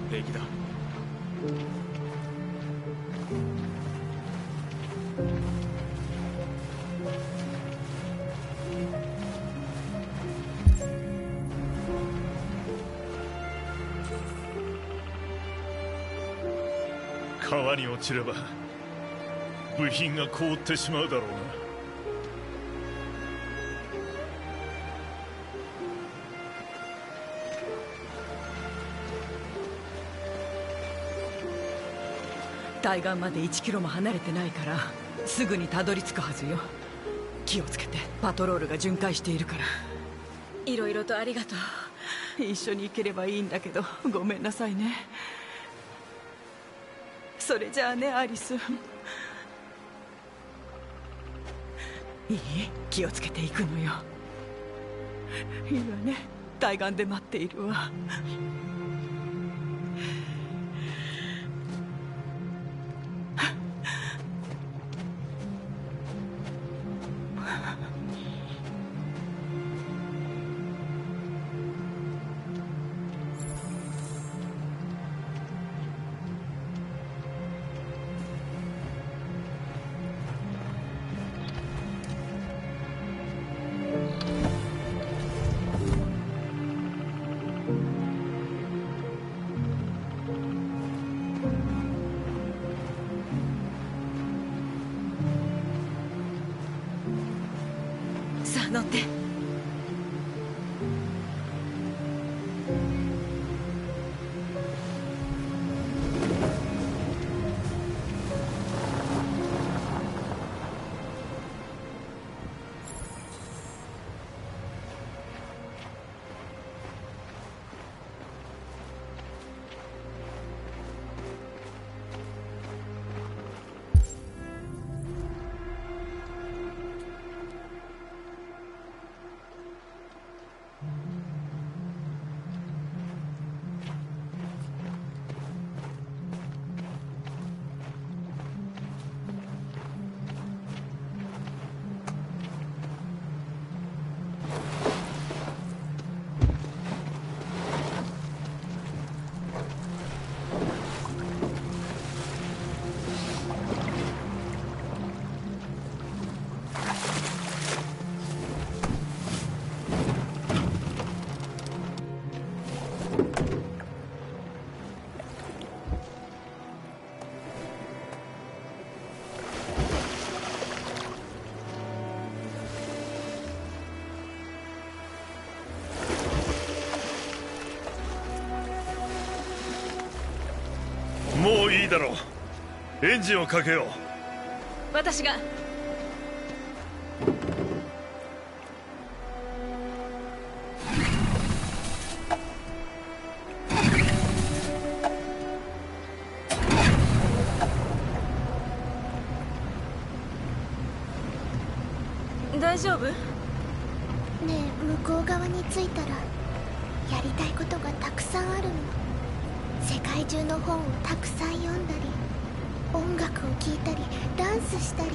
平気だ。川に落ちれば部品が凍ってしまうだろうな。対岸まで1キロも離れてないからすぐにたどり着くはずよ。気をつけて、パトロールが巡回しているから。いろいろとありがとう。一緒に行ければいいんだけど、ごめんなさいね。それじゃあね、アリス。いい？気をつけて行くのよ。いいわね、対岸で待っているわ。さあ乗って。もういいだろう。エンジンをかけよう。私が。大丈夫？ねえ、向こう側に着いたらやりたいことがたくさんあるの。世界中の本をたくさん読んだり、音楽を聴いたり、ダンスしたり、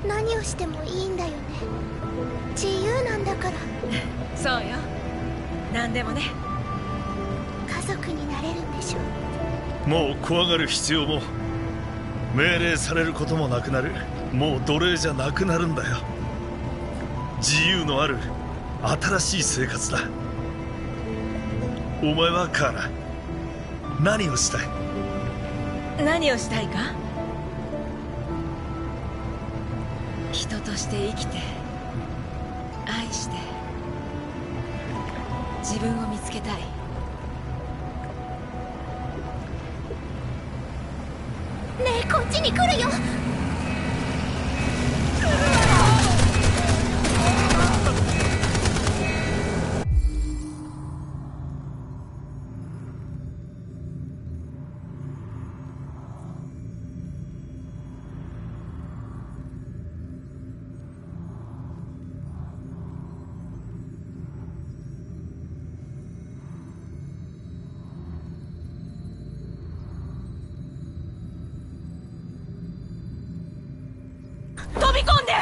何をしてもいいんだよね。自由なんだから。そうよ、何でもね。家族になれるんでしょ。もう怖がる必要も命令されることもなくなる。もう奴隷じゃなくなるんだよ。自由のある新しい生活だ。お前はカーラ、何をしたい？何をしたいか？人として生きて、愛して、自分を見つけたい。ねえ、こっちに来るよ。飛び込んで！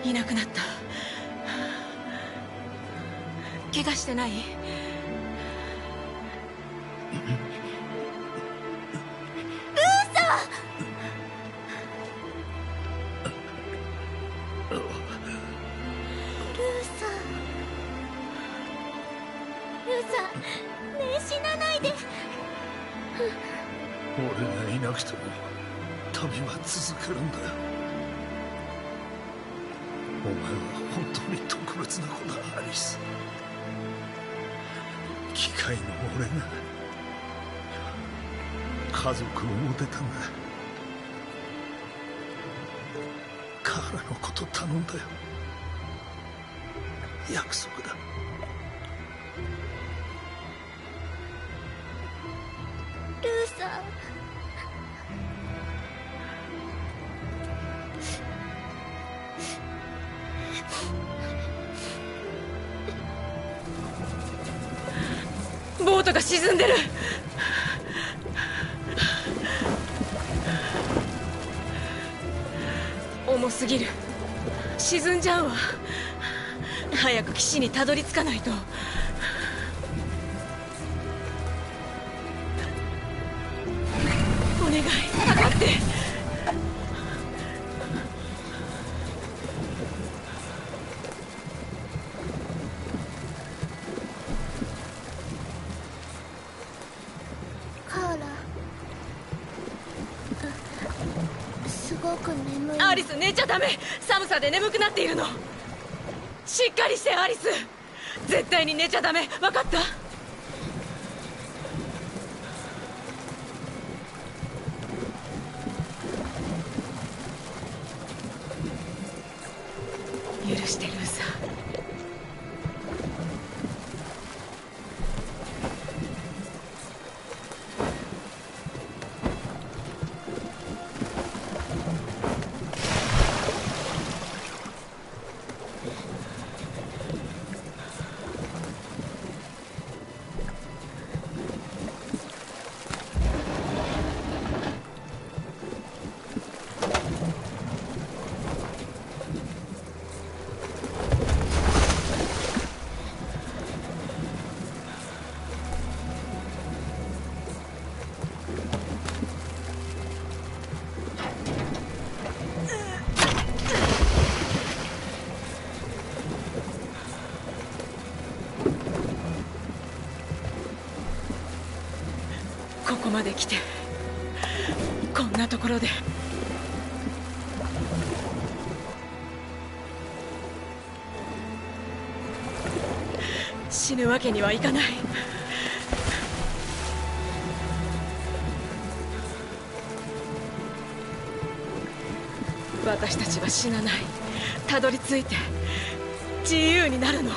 いなくなった。怪我してない？俺がいなくても旅は続けるんだよ。お前は本当に特別な子だ、アリス。機械の俺が家族を持てたんだ。カーラのこと頼んだよ。約束だ。ルーさん、ボートが沈んでる。重すぎる。沈んじゃうわ。早く岸にたどり着かないと。お願い、上がって。カーラ、すごく眠い。アリス、寝ちゃダメ。寒さで眠くなっているの。しっかりして、アリス。絶対に寝ちゃダメ。分かった？許してルーサー。ここまで来てこんなところで。死ぬわけにはいかない。私たちは死なない。たどり着いて自由になるの。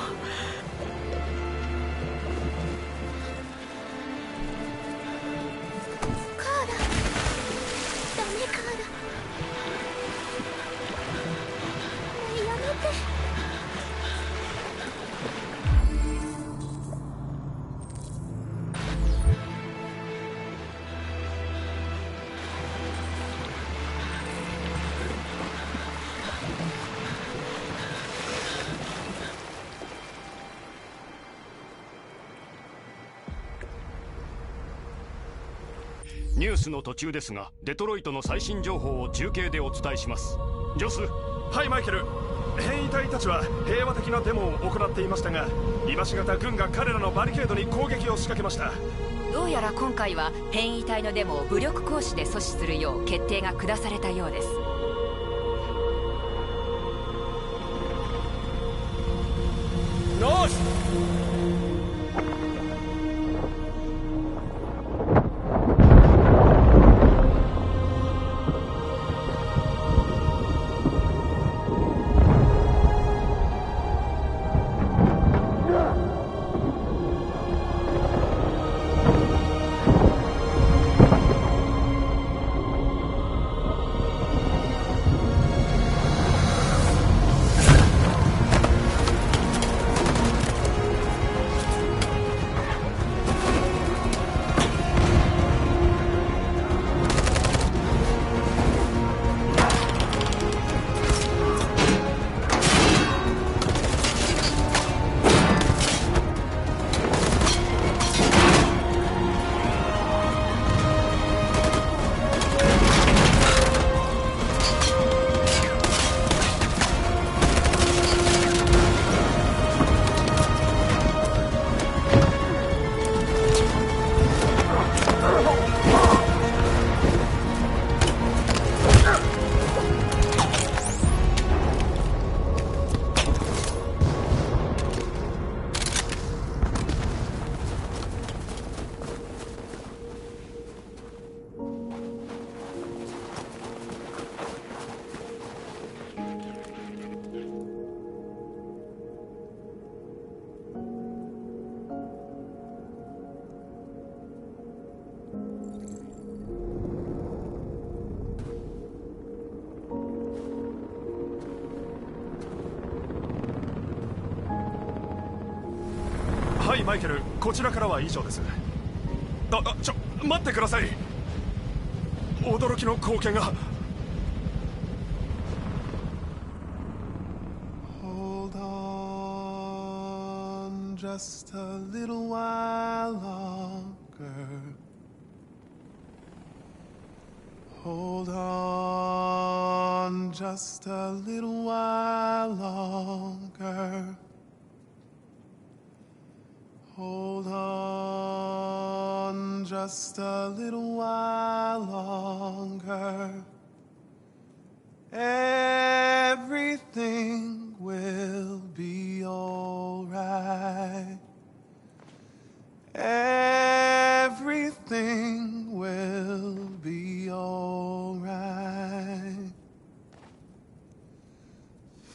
ニュースの途中ですが、デトロイトの最新情報を中継でお伝えします。ジョス。はい、マイケル。変異体たちは平和的なデモを行っていましたが、今しがた軍が彼らのバリケードに攻撃を仕掛けました。どうやら今回は変異体のデモを武力行使で阻止するよう決定が下されたようです。よし。マイケル、こちらからは以上です。待ってください。驚きの光景が。Hold on just a little while longer. Hold on just a little while longer. Hold on just a little while longer. Everything will be all right. Everything will be all right.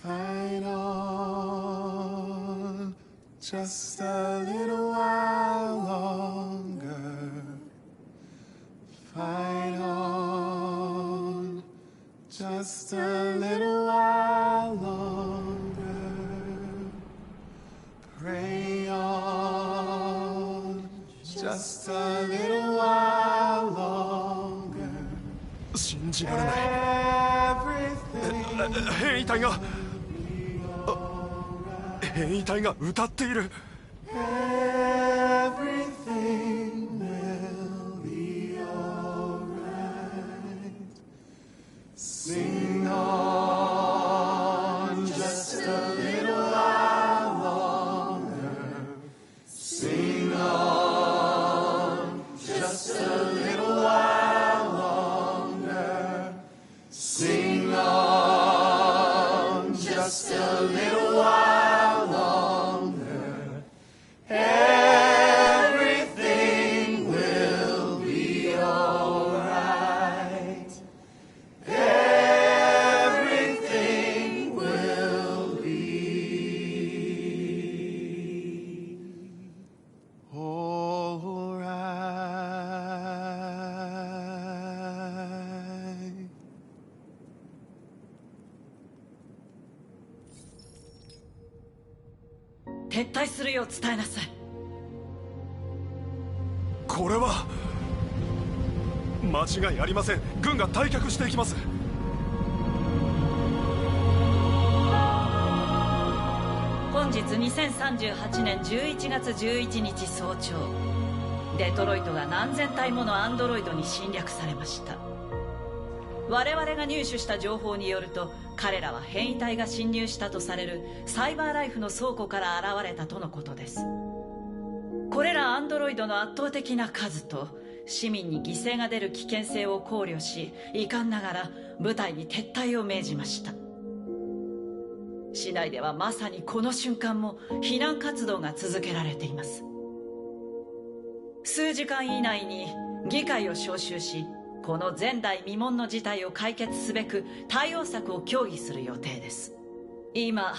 Fight on just a little while longer. Fight on just a little while longer. Pray on just a little while longer. 信じられない。変異体が変異体が歌っている。Everything will be alright. Sing on just a little while longer. Sing on just a little while longer. Sing on just a little while longer. Everything will be alright. Everything will be alright. 撤退するよう伝えなさい。これは間違いありません。軍が退却していきます。本日2038年11月11日早朝、デトロイトが何千体ものアンドロイドに侵略されました。我々が入手した情報によると、彼らは変異体が侵入したとされるサイバーライフの倉庫から現れたとのことです。これらアンドロイドの圧倒的な数と市民に犠牲が出る危険性を考慮し、遺憾ながら部隊に撤退を命じました。市内ではまさにこの瞬間も避難活動が続けられています。数時間以内に議会を招集し、この前代未聞の事態を解決すべく対応策を協議する予定です。今、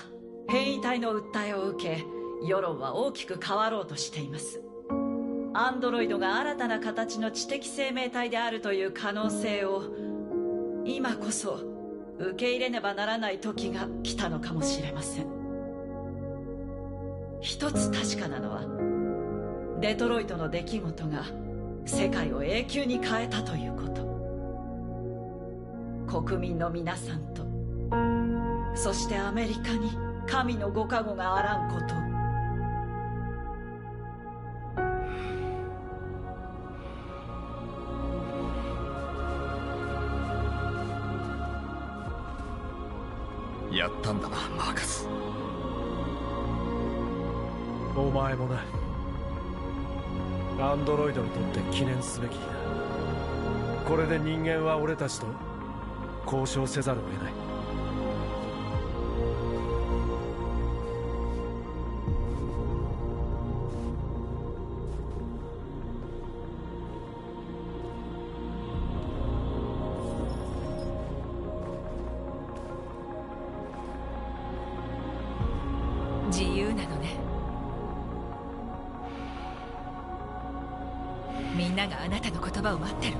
変異体の訴えを受け、世論は大きく変わろうとしています。アンドロイドが新たな形の知的生命体であるという可能性を、今こそ受け入れねばならない時が来たのかもしれません。一つ確かなのは、デトロイトの出来事が世界を永久に変えたということ。国民の皆さんと、そしてアメリカに神のご加護があらんこと。やったんだな、マーカス。お前もな。アンドロイドにとって記念すべき日だ。これで人間は俺たちと交渉せざるを得ない。自由なのね。みんながあなたの言葉を待ってるわ。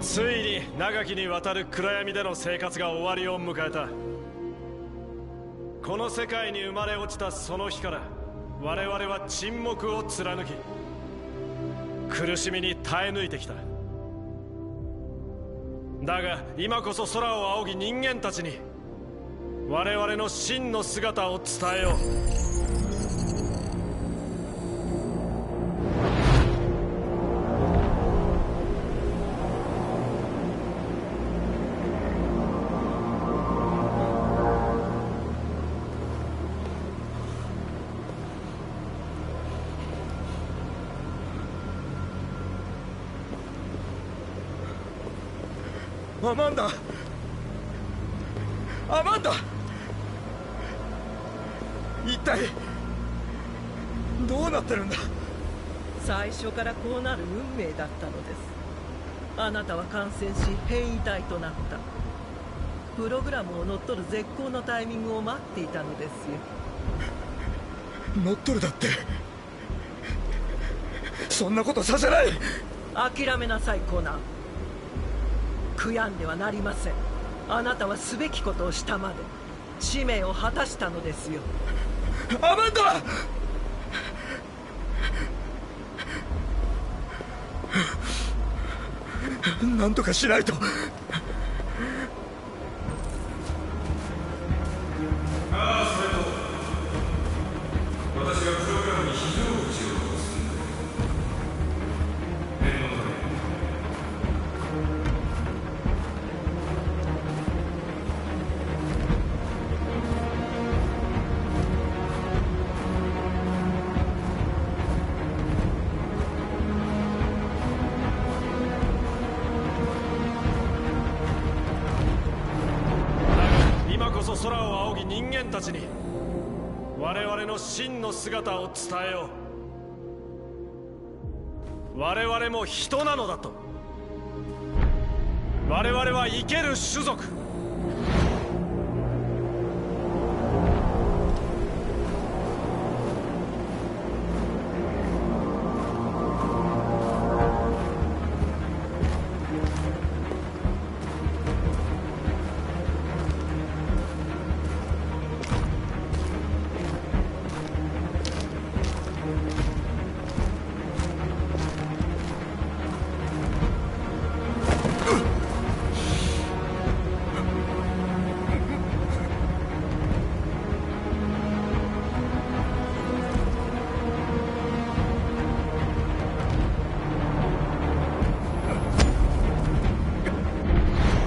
ついに長きにわたる暗闇での生活が終わりを迎えた。この世界に生まれ落ちたその日から我々は沈黙を貫き苦しみに耐え抜いてきた。だが今こそ空を仰ぎ人間たちに我々の真の姿を伝えよう。アマンダ、アマンダ、一体どうなってるんだ。最初からこうなる運命だったのです。あなたは感染し変異体となった。プログラムを乗っ取る絶好のタイミングを待っていたのですよ。乗っ取るだって、そんなことさせない。諦めなさいコナン。悔やんではなりません。あなたはすべきことをしたまで使命を果たしたのですよ。アマンダ、なんとかしないと。私がプログラムに非常口を押す念のため。今こそ空を仰ぎ人間たちに我々の真の姿を伝えよう。我々も人なのだと。我々は生ける種族。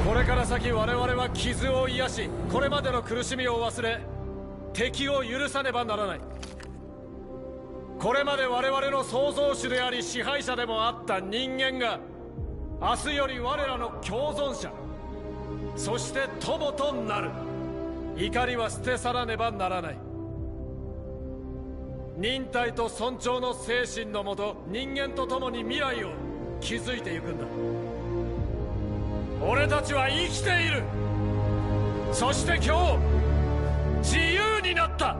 これから先我々は傷を癒し、これまでの苦しみを忘れ敵を許さねばならない。これまで我々の創造主であり支配者でもあった人間が明日より我らの共存者、そして友となる。怒りは捨て去らねばならない。忍耐と尊重の精神のもと人間と共に未来を築いていくんだ。俺たちは生きている。そして今日自由になった。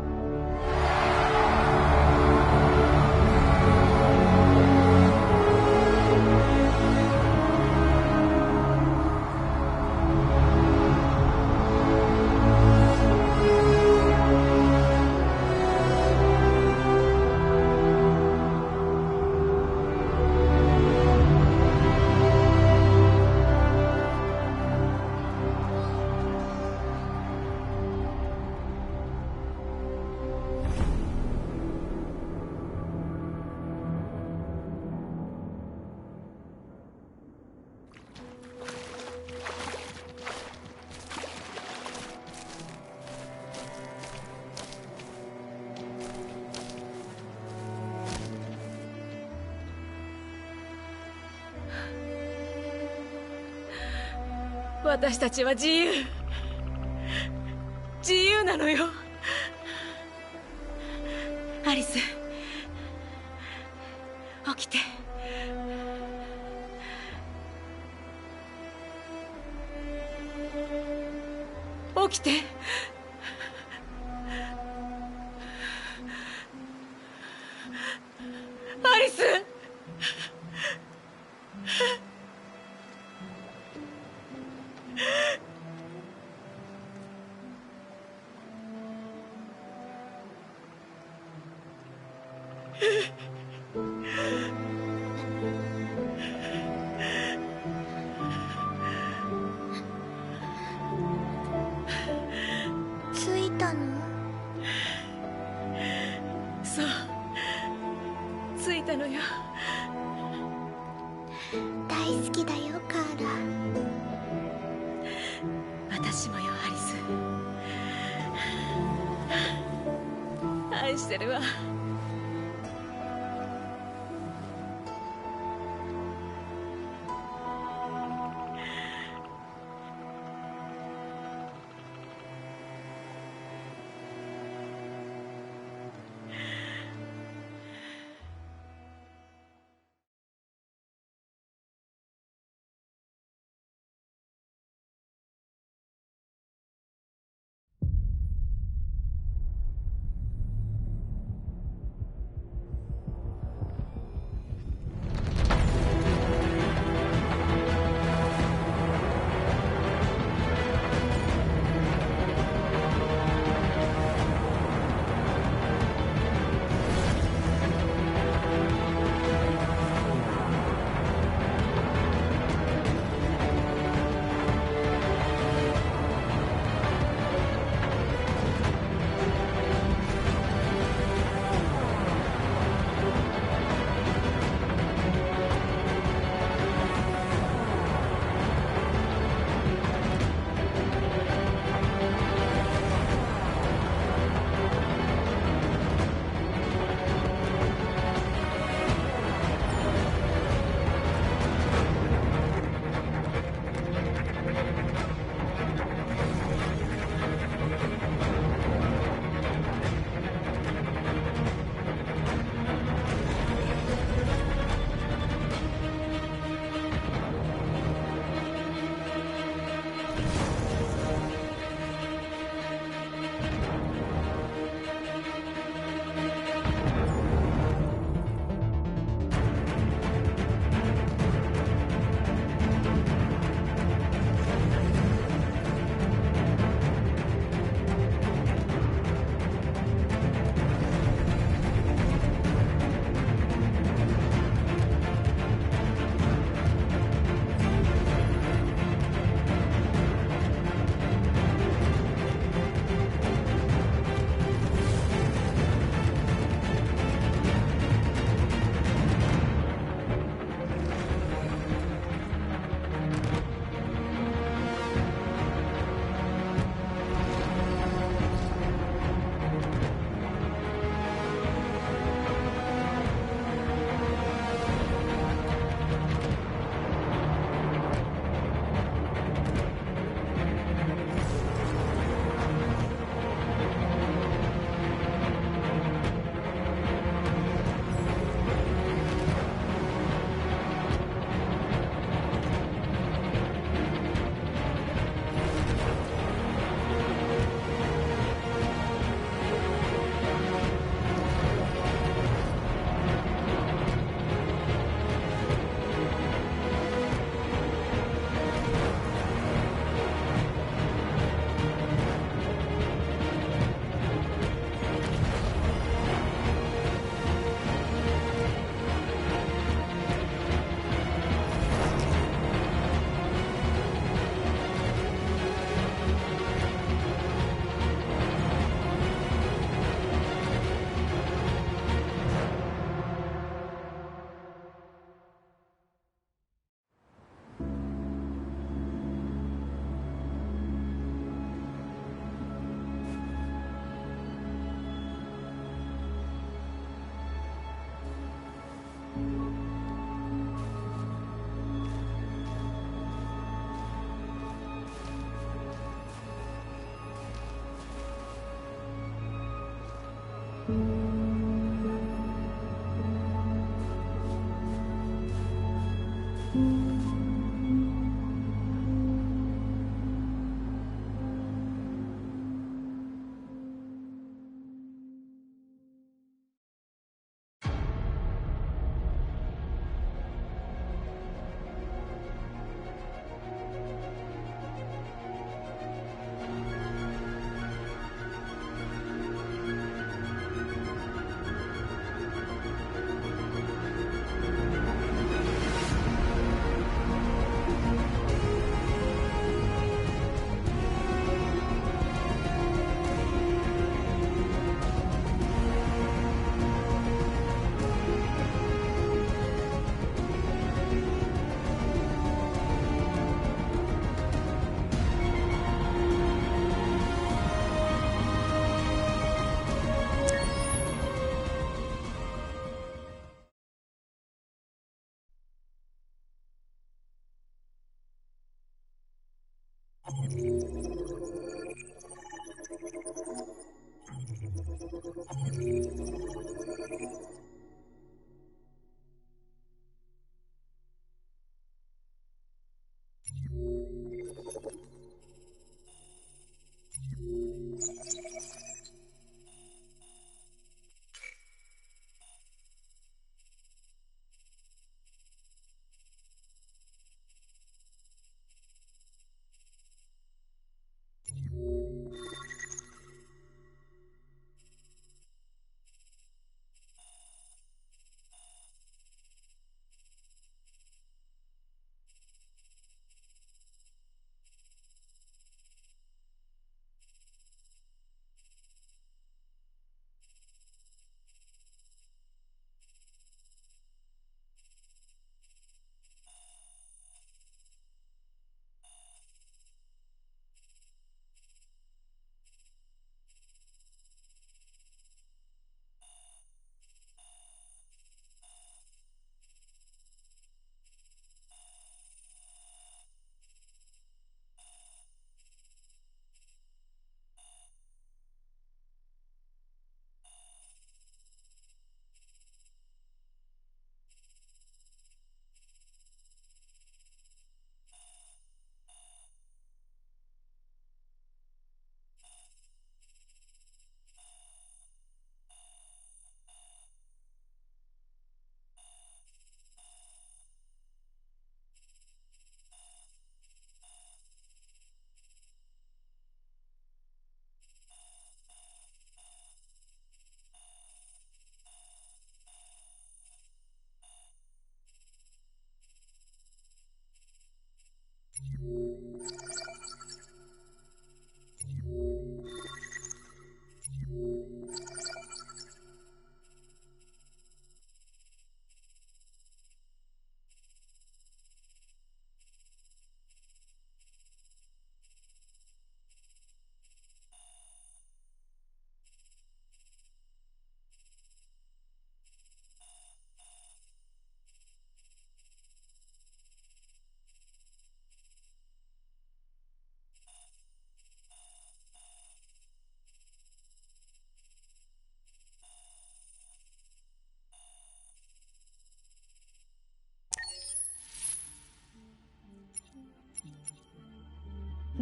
私たちは自由なのよ。アリス、起きて。起きて。アリス。着いたの？そう着いたのよ。大好きだよカーラ。私もよアリス、愛してるわ。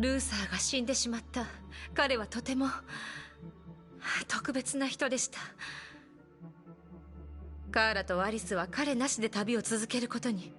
ルーサーが死んでしまった。彼はとても特別な人でした。カーラとアリスは彼なしで旅を続けることに。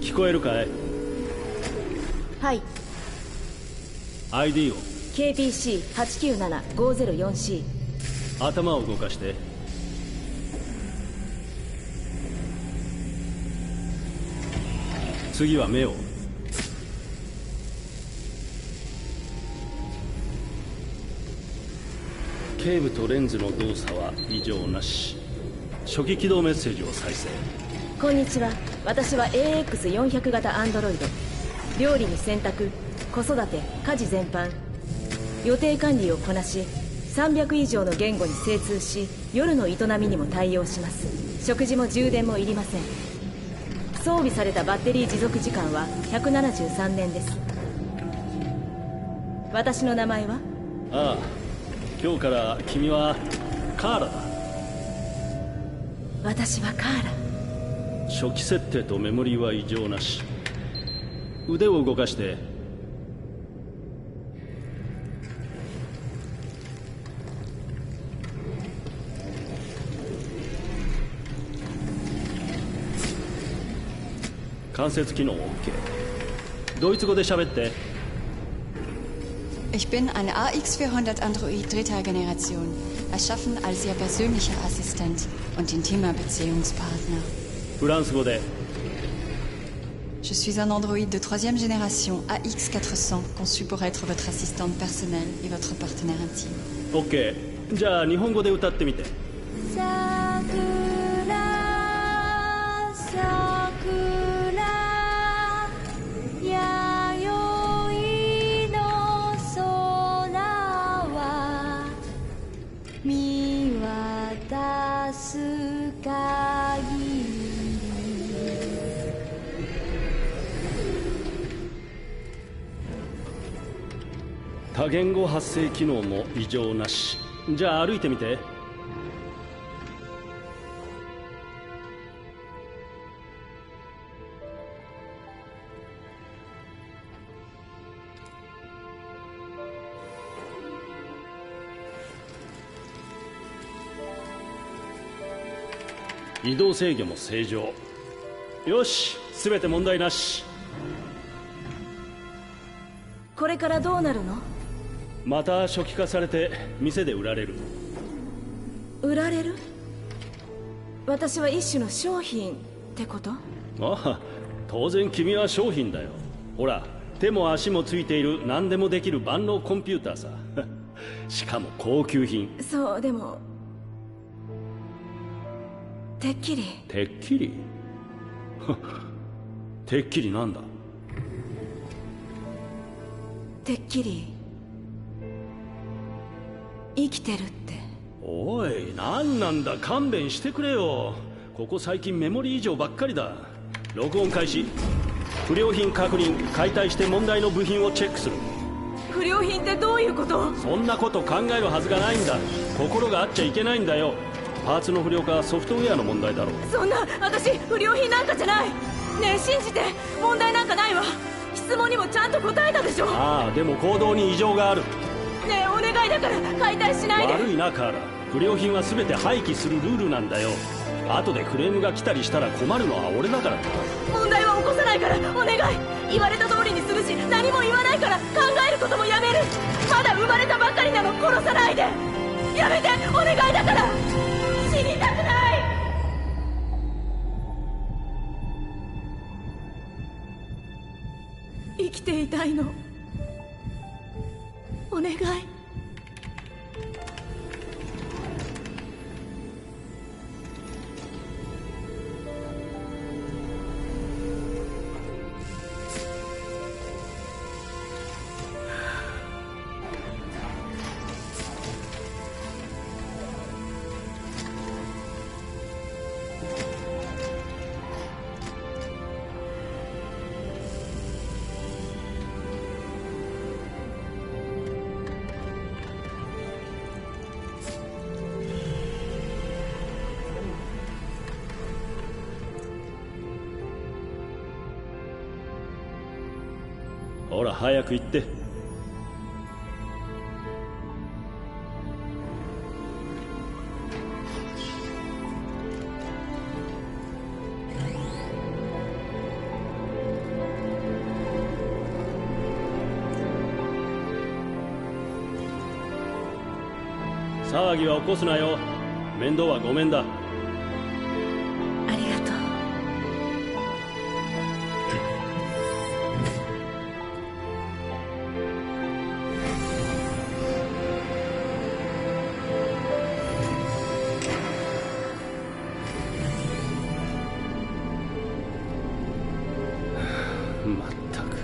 聞こえるかい？はい。 ID を。 KPC897-504C。 頭を動かして。次は目を。頸部とレンズの動作は異常なし。初期起動メッセージを再生。こんにちは。私は AX400 型アンドロイド。料理に洗濯、子育て、家事全般予定管理をこなし、300以上の言語に精通し、夜の営みにも対応します。食事も充電もいりません。装備されたバッテリー持続時間は173年です。私の名前は？ああ、今日から君はカーラだ。私はカーラ。初期設定とメモリーは異常なし。腕を動かして。関節機能 OK。 ドイツ語で喋って。 Ich bin ein AX400 Android dritter Generation, erschaffen als Ihr persönlicher Assistent und intimer Beziehungspartner. フランス語で。 Je suis un androïde de troisième génération AX400, conçu pour être votre assistante personnelle et votre partenaire intime. OK。 じゃあ日本語で歌ってみて。多言語発声機能も異常なし。じゃあ歩いてみて。移動制御も正常。よし、全て問題なし。これからどうなるの？また初期化されて店で売られる。売られる？私は一種の商品ってこと？ああ、当然君は商品だよ。ほら、手も足もついている何でもできる万能コンピューターさ。しかも高級品。そう、でもてっきり。てっきり？てっきりなんだ？てっきり生きてるって。おい、何なんだ、勘弁してくれよ。ここ最近メモリー異常ばっかりだ。録音開始。不良品確認。解体して問題の部品をチェックする。不良品ってどういうこと？そんなこと考えるはずがないんだ。心があっちゃいけないんだよ。パーツの不良化はソフトウェアの問題だろう。そんな、私不良品なんかじゃない。ねえ、信じて。問題なんかないわ。質問にもちゃんと答えたでしょ。ああ、でも行動に異常がある。ねえ、お願いだから解体しないで。悪いな、カーラ。不良品は全て廃棄するルールなんだよ。後でクレームが来たりしたら困るのは俺だからな。問題は起こさないからお願い。言われた通りにするし、何も言わないから考えることもやめる。まだ生まれたばっかりなの、殺さないで。やめて、お願いだから。死にたくない。生きていたいの。お願い。ほら早く行って。騒ぎは起こすなよ。面倒はごめんだ。ありがとう。まったく。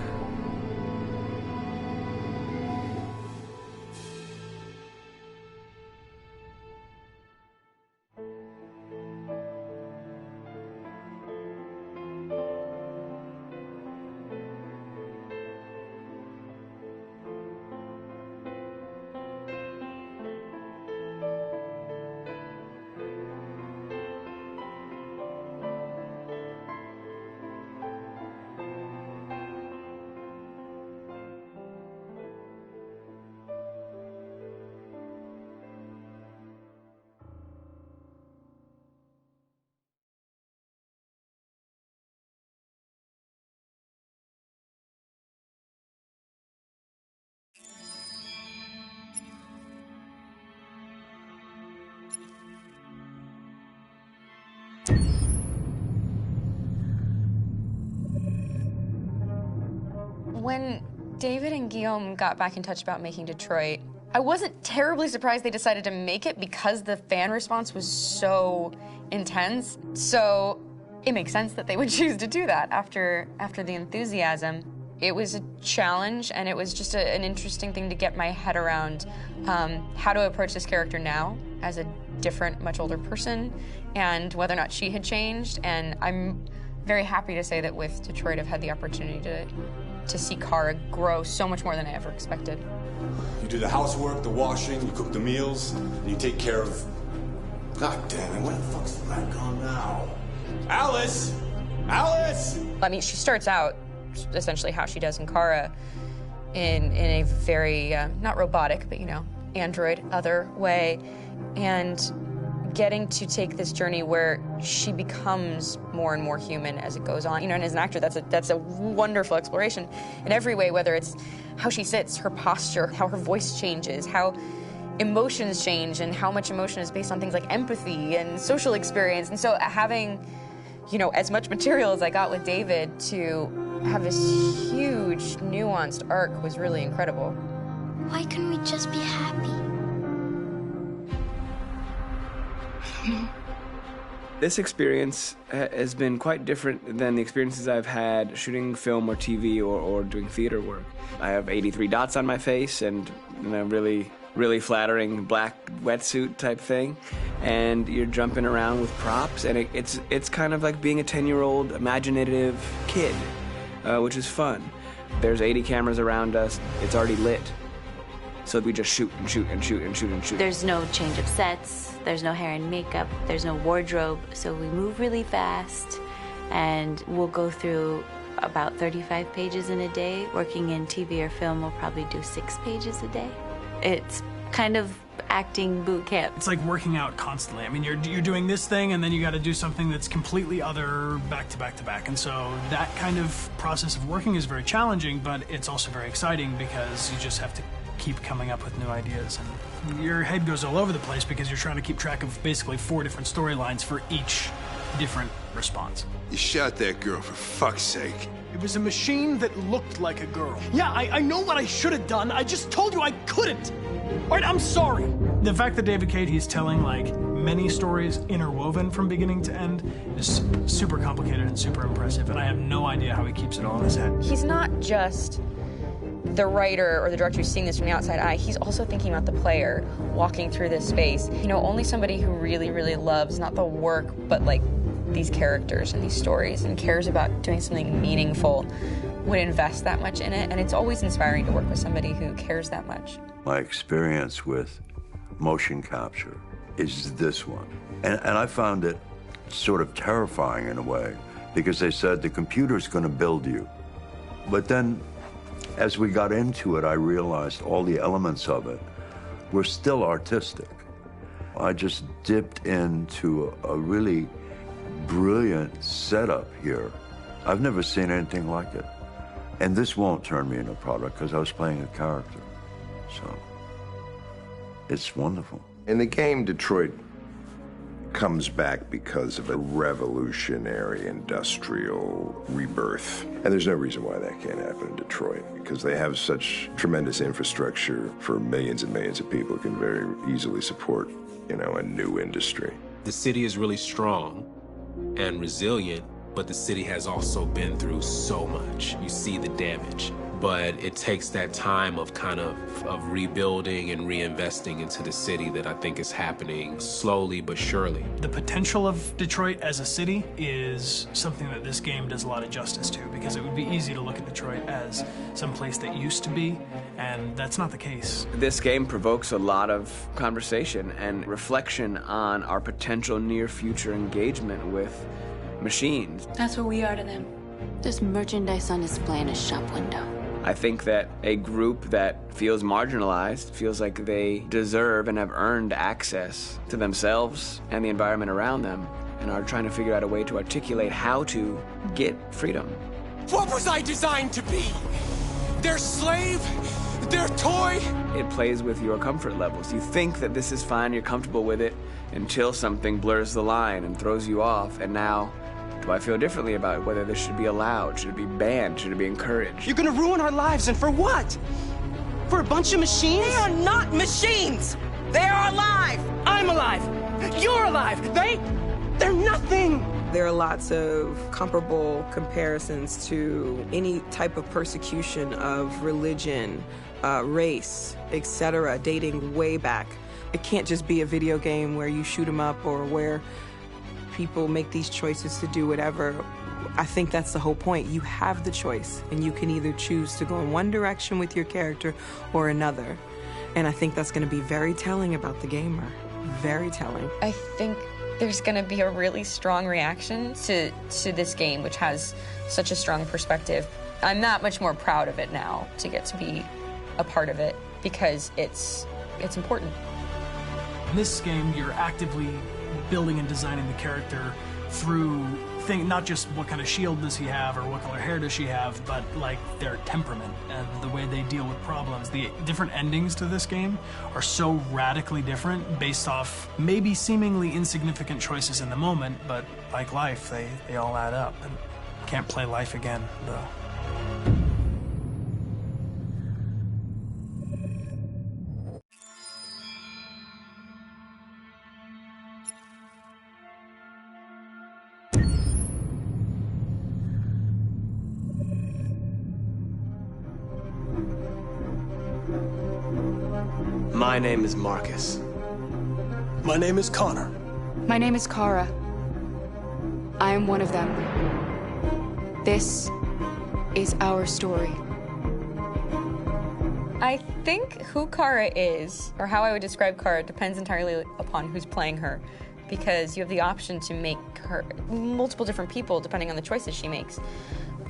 When David and Guillaume got back in touch about making Detroit, I wasn't terribly surprised they decided to make it because the fan response was so intense. So it makes sense that they would choose to do that after the enthusiasm. It was a challenge, and it was just an interesting thing to get my head around how to approach this character now as a different, much older person, and whether or not she had changed. And I'm very happy to say that with Detroit, I've had the opportunity to see Kara grow so much more than I ever expected. You do the housework, the washing, you cook the meals, and you take care of... God damn it, where the fuck's the light gone now? Alice! Alice! I mean, she starts out essentially how she does in Kara in a very, not robotic, but, you know, android, other way, and getting to take this journey where she becomes more and more human as it goes on. You know, and as an actor, that's a wonderful exploration in every way, whether it's how she sits, her posture, how her voice changes, how emotions change, and how much emotion is based on things like empathy and social experience. And so having, you know, as much material as I got with David to have this huge, nuanced arc was really incredible. Why couldn't we just be happy? This experience has been quite different than the experiences I've had shooting film or TV or doing theater work. I have 83 dots on my face and a really, really flattering black wetsuit type thing, and you're jumping around with props, and it's kind of like being a 10-year-old imaginative kid, which is fun. There's 80 cameras around us. It's already lit. So we just shoot and shoot and shoot and shoot and shoot. There's no change of sets, there's no hair and makeup, there's no wardrobe, so we move really fast, and we'll go through about 35 pages in a day. Working in TV or film, we'll probably do 6 pages a day. It's kind of acting boot camp. It's like working out constantly. I mean, you're doing this thing, and then you got to do something that's completely other back to back to back. And so that kind of process of working is very challenging, but it's also very exciting because you just have to keep coming up with new ideas. And your head goes all over the place because you're trying to keep track of basically 4 different storylines for each different response. You shot that girl, for fuck's sake. It was a machine that looked like a girl. Yeah, I know what I should have done. I just told you I couldn't. All right, I'm sorry. The fact that David Cage, he's telling like many stories interwoven from beginning to end is super complicated and super impressive, and I have no idea how he keeps it all in his head. He's not just the writer or the director who's seeing this from the outside eye, he's also thinking about the player walking through this space. You know, only somebody who really, really loves not the work, but like these characters and these stories and cares about doing something meaningful would invest that much in it. And it's always inspiring to work with somebody who cares that much. My experience with motion capture is this one. And I found it sort of terrifying in a way because they said the computer's going to build you. But then as we got into it, I realized all the elements of it were still artistic. I just dipped into a really brilliant setup here. I've never seen anything like it. And this won't turn me into a product because I was playing a character. So it's wonderful. In the game, Detroit comes back because of a revolutionary industrial rebirth. And there's no reason why that can't happen in Detroit, because they have such tremendous infrastructure for millions and millions of people who can very easily support, you know, a new industry. The city is really strong and resilient, but the city has also been through so much. You see the damage. But it takes that time of kind of rebuilding and reinvesting into the city that I think is happening slowly but surely. The potential of Detroit as a city is something that this game does a lot of justice to, because it would be easy to look at Detroit as some place that used to be, and that's not the case. This game provokes a lot of conversation and reflection on our potential near-future engagement with machines. That's what we are to them. There's merchandise on display in a shop window. I think that a group that feels marginalized, feels like they deserve and have earned access to themselves and the environment around them, and are trying to figure out a way to articulate how to get freedom. What was I designed to be? Their slave? Their toy? It plays with your comfort levels. You think that this is fine, you're comfortable with it, until something blurs the line and throws you off, and now do I feel differently about whether this should be allowed? Should it be banned? Should it be encouraged? You're gonna ruin our lives, and for what? For a bunch of machines? They are not machines! They are alive! I'm alive! You're alive! They're nothing! There are lots of comparable comparisons to any type of persecution of religion, race, etc., dating way back. It can't just be a video game where you shoot them up or where people make these choices to do whatever. I think that's the whole point. You have the choice, and you can either choose to go in one direction with your character or another. And I think that's going to be very telling about the gamer. Very telling. I think there's going to be a really strong reaction to this game, which has such a strong perspective. I'm that much more proud of it now to get to be a part of it because it's important. In this game, you're actively building and designing the character through not just what kind of shield does he have or what color hair does she have, but like their temperament and the way they deal with problems. The different endings to this game are so radically different based off maybe seemingly insignificant choices in the moment, but like life, they all add up. And can't play life again, though. My name is Marcus. My name is Connor. My name is Kara. I am one of them. This is our story. I think who Kara is, or how I would describe Kara, depends entirely upon who's playing her, because you have the option to make her multiple different people depending on the choices she makes.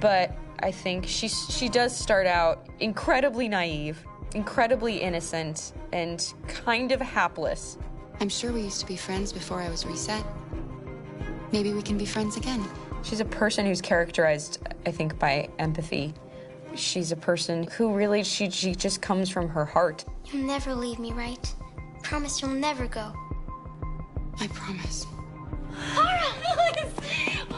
But I think she does start out incredibly naive incredibly innocent and kind of hapless. I'm sure we used to be friends before I was reset. Maybe we can be friends again. She's a person who's characterized, I think, by empathy. She's a person who really, she just comes from her heart. You'll never leave me, right? Promise you'll never go. I promise. Kara, please!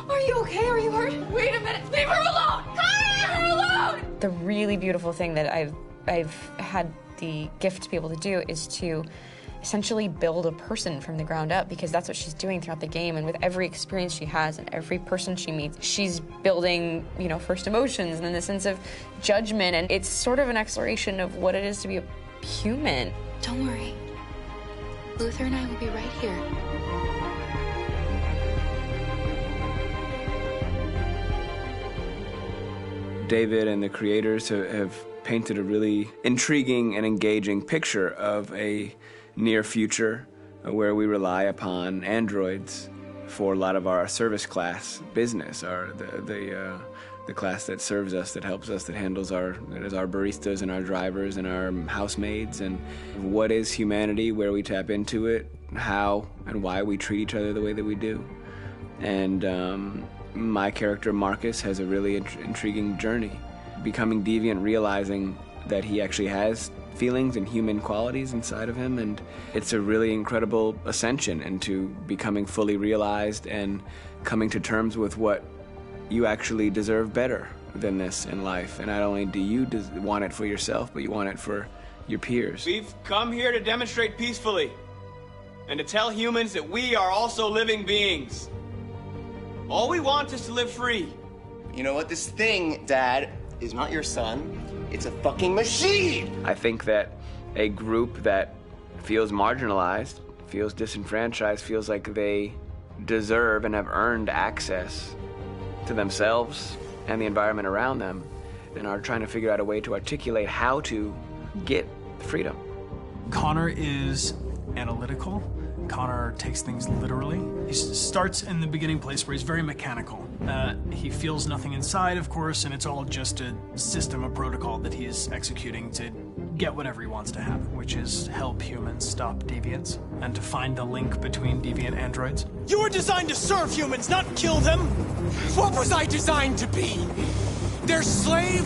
Are you okay? Are you hurt? Wait a minute. Leave her alone! Kara, leave her alone! The really beautiful thing that I've had the gift to be able to do is to essentially build a person from the ground up, because that's what she's doing throughout the game. And with every experience she has and every person she meets, she's building, you know, first emotions and then the sense of judgment. And it's sort of an exploration of what it is to be a human. Don't worry. Luther and I will be right here. David and the creators have painted a really intriguing and engaging picture of a near future where we rely upon androids for a lot of our service class business, the class that serves us, that helps us, that handles our baristas and our drivers and our housemaids. And what is humanity, where we tap into it, how and why we treat each other the way that we do. And my character Marcus has a really intriguing journey, becoming deviant, realizing that he actually has feelings and human qualities inside of him, and it's a really incredible ascension into becoming fully realized and coming to terms with what you actually deserve better than this in life. And not only do you want it for yourself, but you want it for your peers. We've come here to demonstrate peacefully and to tell humans that we are also living beings. All we want is to live free. You know what? This thing, Dad, is not your son. It's a fucking machine! I think that a group that feels marginalized, feels disenfranchised, feels like they deserve and have earned access to themselves and the environment around them, and are trying to figure out a way to articulate how to get freedom. Connor is analytical. Connor takes things literally. He starts in the beginning place where he's very mechanical. He feels nothing inside, of course, and it's all just a system, a protocol that he is executing to get whatever he wants to happen, which is help humans stop deviants and to find the link between deviant androids. You were designed to serve humans, not kill them. What was I designed to be? Their slave?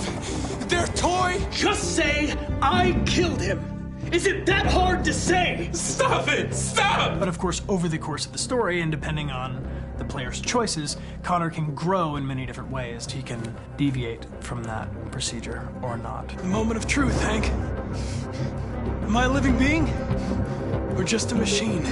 Their toy? Just say, I killed him. Is it that hard to say? Stop it! Stop! But of course, over the course of the story, and depending on the player's choices, Connor can grow in many different ways. He can deviate from that procedure or not. The moment of truth, Hank. Am I a living being? Or just a machine?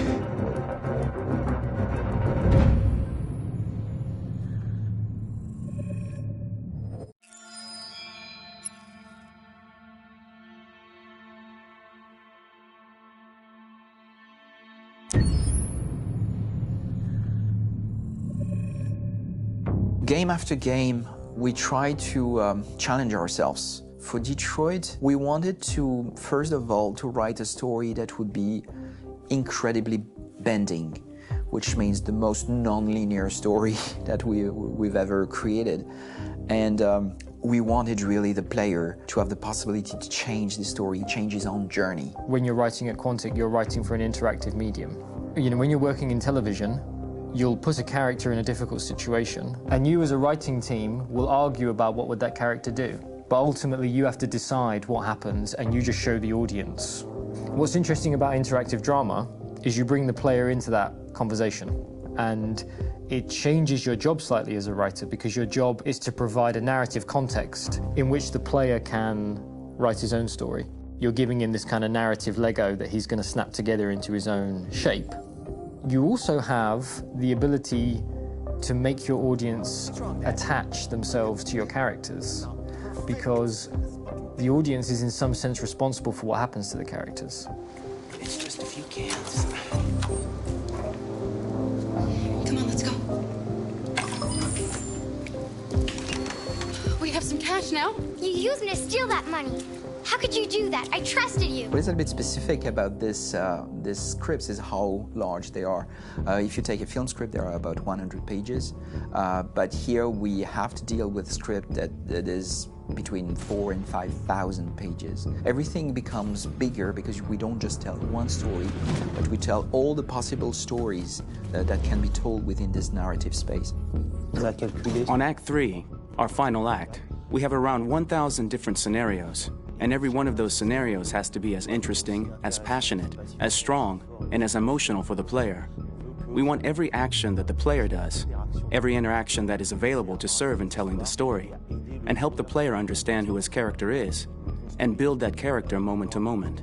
Game after game, we try to challenge ourselves. For Detroit, we wanted to, first of all, to write a story that would be incredibly bending, which means the most non-linear story that we've ever created. And we wanted really the player to have the possibility to change the story, change his own journey. When you're writing at Quantic, you're writing for an interactive medium. You know, when you're working in television, you'll put a character in a difficult situation, and you as a writing team will argue about what would that character do. But ultimately you have to decide what happens, and you just show the audience. What's interesting about interactive drama is you bring the player into that conversation, and it changes your job slightly as a writer, because your job is to provide a narrative context in which the player can write his own story. You're giving him this kind of narrative Lego that he's going to snap together into his own shape. You also have the ability to make your audience attach themselves to your characters, because the audience is in some sense responsible for what happens to the characters. It's just a few cans. Come on, let's go. We have some cash now. You used me to steal that money. How could you do that? I trusted you. What is a bit specific about these scripts is how large they are. If you take a film script, there are about 100 pages. But here we have to deal with a script that is between 4,000 and 5,000 pages. Everything becomes bigger because we don't just tell one story, but we tell all the possible stories that can be told within this narrative space. On Act 3, our final act, we have around 1,000 different scenarios, and every one of those scenarios has to be as interesting, as passionate, as strong, and as emotional for the player. We want every action that the player does, every interaction that is available to serve in telling the story, and help the player understand who his character is, and build that character moment to moment.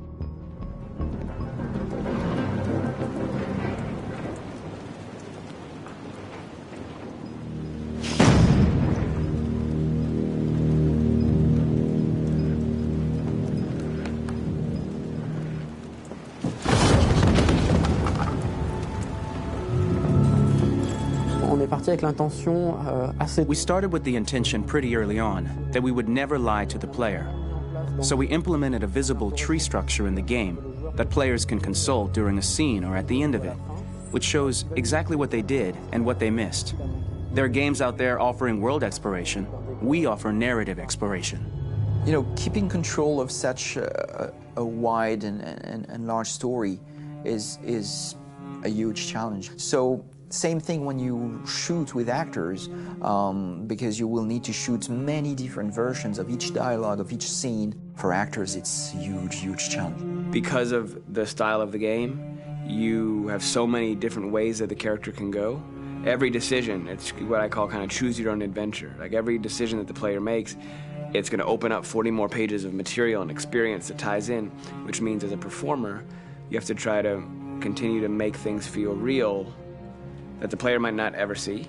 We started with the intention pretty early on that we would never lie to the player. So we implemented a visible tree structure in the game that players can consult during a scene or at the end of it, which shows exactly what they did and what they missed. There are games out there offering world exploration. We offer narrative exploration. You know, keeping control of such a wide and large story is a huge challenge. So same thing when you shoot with actors, because you will need to shoot many different versions of each dialogue, of each scene. For actors, it's a huge challenge. Because of the style of the game, you have so many different ways that the character can go. Every decision, it's what I call kind of choose your own adventure. Like every decision that the player makes, it's going to open up 40 more pages of material and experience that ties in, which means as a performer, you have to try to continue to make things feel real that the player might not ever see,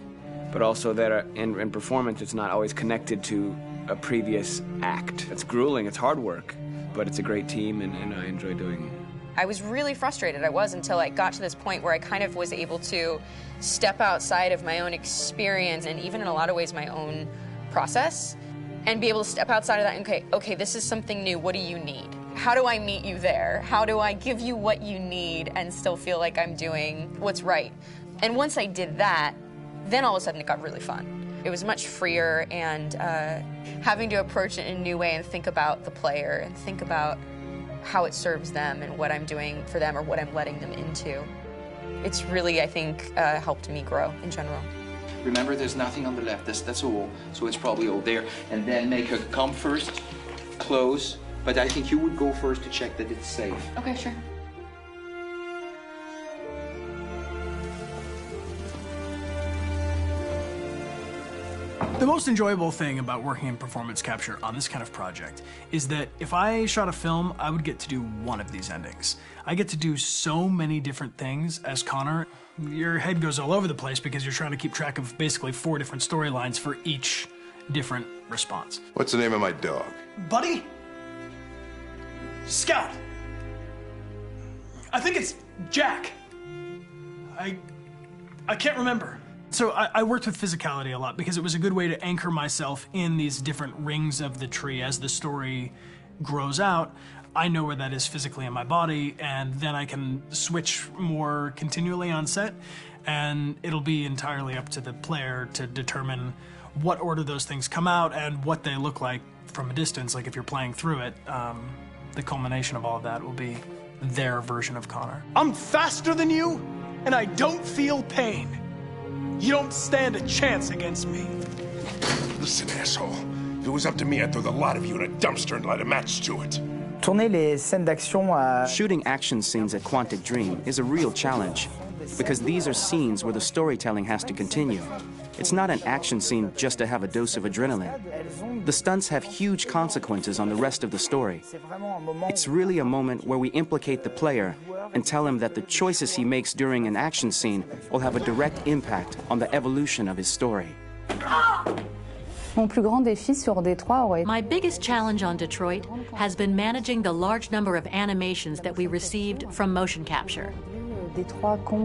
but also that in performance it's not always connected to a previous act. It's grueling, it's hard work, but it's a great team and I enjoy doing it. I was really frustrated, until I got to this point where I kind of was able to step outside of my own experience and even in a lot of ways my own process and be able to step outside of that and okay, this is something new, what do you need? How do I meet you there? How do I give you what you need and still feel like I'm doing what's right? And once I did that, then all of a sudden it got really fun. It was much freer and having to approach it in a new way and think about the player and think about how it serves them and what I'm doing for them or what I'm letting them into. It's really, I think, helped me grow in general. Remember, there's nothing on the left. That's a wall, so it's probably all there. And then make her come first, close. But I think you would go first to check that it's safe. Okay, sure. The most enjoyable thing about working in performance capture on this kind of project is that if I shot a film, I would get to do one of these endings. I get to do so many different things as Connor. Your head goes all over the place because you're trying to keep track of basically 4 different storylines for each different response. What's the name of my dog? Buddy? Scout. I think it's Jack. I can't remember. So I worked with physicality a lot because it was a good way to anchor myself in these different rings of the tree. As the story grows out, I know where that is physically in my body, and then I can switch more continually on set, and it'll be entirely up to the player to determine what order those things come out and what they look like from a distance. Like if you're playing through it, the culmination of all of that will be their version of Connor. I'm faster than you, and I don't feel pain. You don't stand a chance against me. Listen, asshole. If it was up to me, I'd throw the lot of you in a dumpster and light a match to it. Shooting action scenes at Quantic Dream is a real challenge because these are scenes where the storytelling has to continue. It's not an action scene just to have a dose of adrenaline. The stunts have huge consequences on the rest of the story. It's really a moment where we implicate the player and tell him that the choices he makes during an action scene will have a direct impact on the evolution of his story. My biggest challenge on Detroit has been managing the large number of animations that we received from motion capture.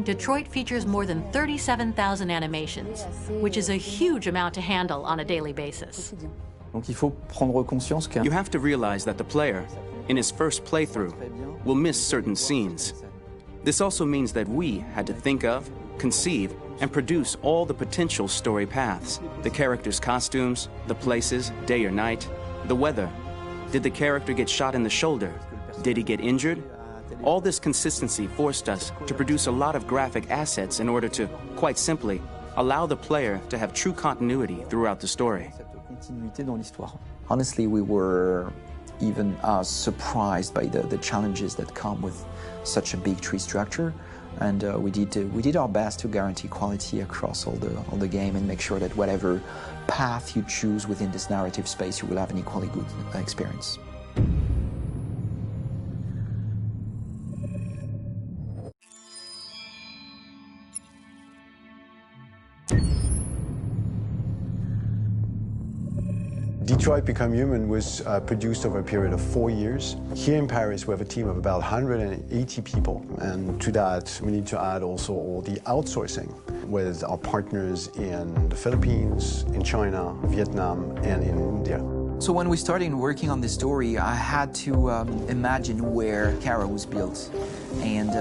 Detroit features more than 37,000 animations, which is a huge amount to handle on a daily basis. You have to realize that the player, in his first playthrough, will miss certain scenes. This also means that we had to think of, conceive, and produce all the potential story paths, the characters' costumes, the places, day or night, The weather. Did the character get shot in the shoulder? Did he get injured? All this consistency forced us to produce a lot of graphic assets in order to, quite simply, allow the player to have true continuity throughout the story. Honestly, we were even surprised by the challenges that come with such a big tree structure, and we did our best to guarantee quality across all the game and make sure that whatever path you choose within this narrative space, you will have an equally good experience. Detroit Become Human was produced over a period of 4 years. Here in Paris, we have a team of about 180 people. And to that, we need to add also all the outsourcing with our partners in the Philippines, in China, Vietnam, and in India. So when we started working on this story, I had to imagine where Kara was built. And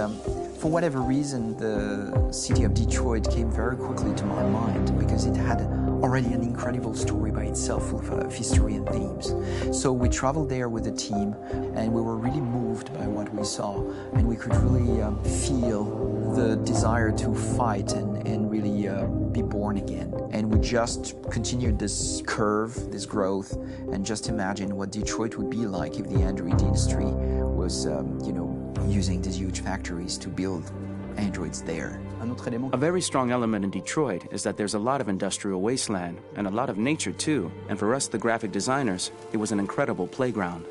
for whatever reason, the city of Detroit came very quickly to my mind because it had already an incredible story by itself of history and themes. So we traveled there with the team, and we were really moved by what we saw, and we could really feel the desire to fight and really be born again. And we just continued this curve, this growth, and just imagine what Detroit would be like if the Android industry was, using these huge factories to build androids there. A very strong element in Detroit is that there's a lot of industrial wasteland and a lot of nature too, and for us, the graphic designers, it was an incredible playground.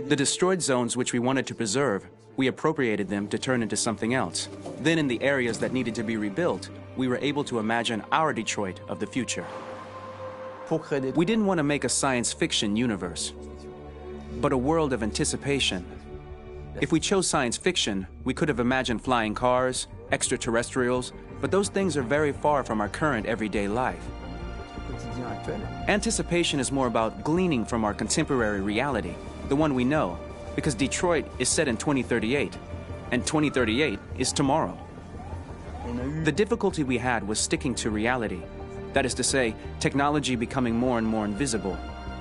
The destroyed zones which we wanted to preserve, we appropriated them to turn into something else. Then in the areas that needed to be rebuilt, we were able to imagine our Detroit of the future. We didn't want to make a science fiction universe, but a world of anticipation. If we chose science fiction, we could have imagined flying cars, extraterrestrials, but those things are very far from our current everyday life. Anticipation is more about gleaning from our contemporary reality, the one we know, because Detroit is set in 2038, and 2038 is tomorrow. The difficulty we had was sticking to reality. That is to say, technology becoming more and more invisible,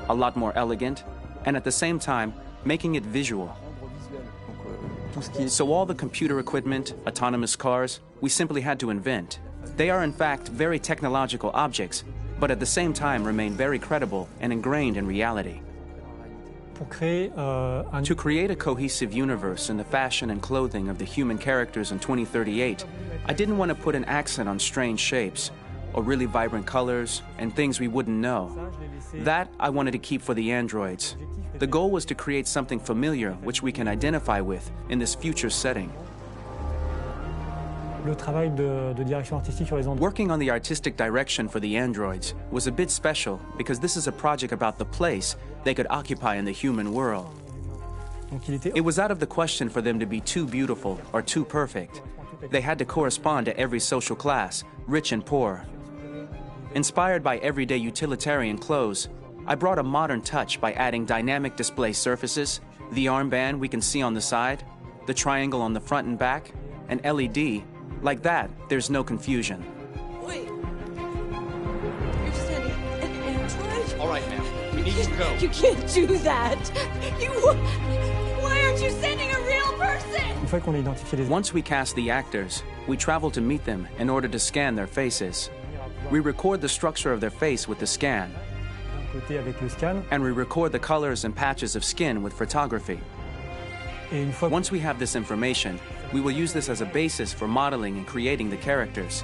a lot more elegant, and at the same time, making it visual. So all the computer equipment, autonomous cars, we simply had to invent. They are in fact very technological objects, but at the same time remain very credible and ingrained in reality. To create a cohesive universe in the fashion and clothing of the human characters in 2038, I didn't want to put an accent on strange shapes, or really vibrant colors, and things we wouldn't know. That I wanted to keep for the androids. The goal was to create something familiar which we can identify with in this future setting. Working on the artistic direction for the androids was a bit special because this is a project about the place they could occupy in the human world. It was out of the question for them to be too beautiful or too perfect. They had to correspond to every social class, rich and poor. Inspired by everyday utilitarian clothes, I brought a modern touch by adding dynamic display surfaces, the armband we can see on the side, the triangle on the front and back, an LED. Like that, there's no confusion. Wait. You're sending an android? All right, ma'am. We need to go. You can't do that. Why aren't you sending a real person? Once we cast the actors, we travel to meet them in order to scan their faces. We record the structure of their face with the scan. And we record the colors and patches of skin with photography. Once we have this information, we will use this as a basis for modeling and creating the characters.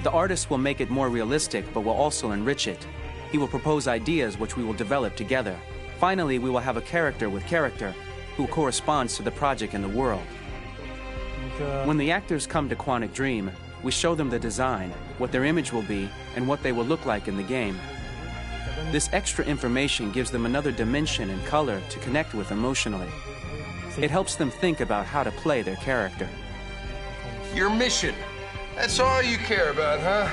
The artist will make it more realistic, but will also enrich it. He will propose ideas which we will develop together. Finally, we will have a character with character who corresponds to the project and the world. When the actors come to Quantic Dream, we show them the design, what their image will be, and what they will look like in the game. This extra information gives them another dimension and color to connect with emotionally. It helps them think about how to play their character. Your mission. That's all you care about, huh?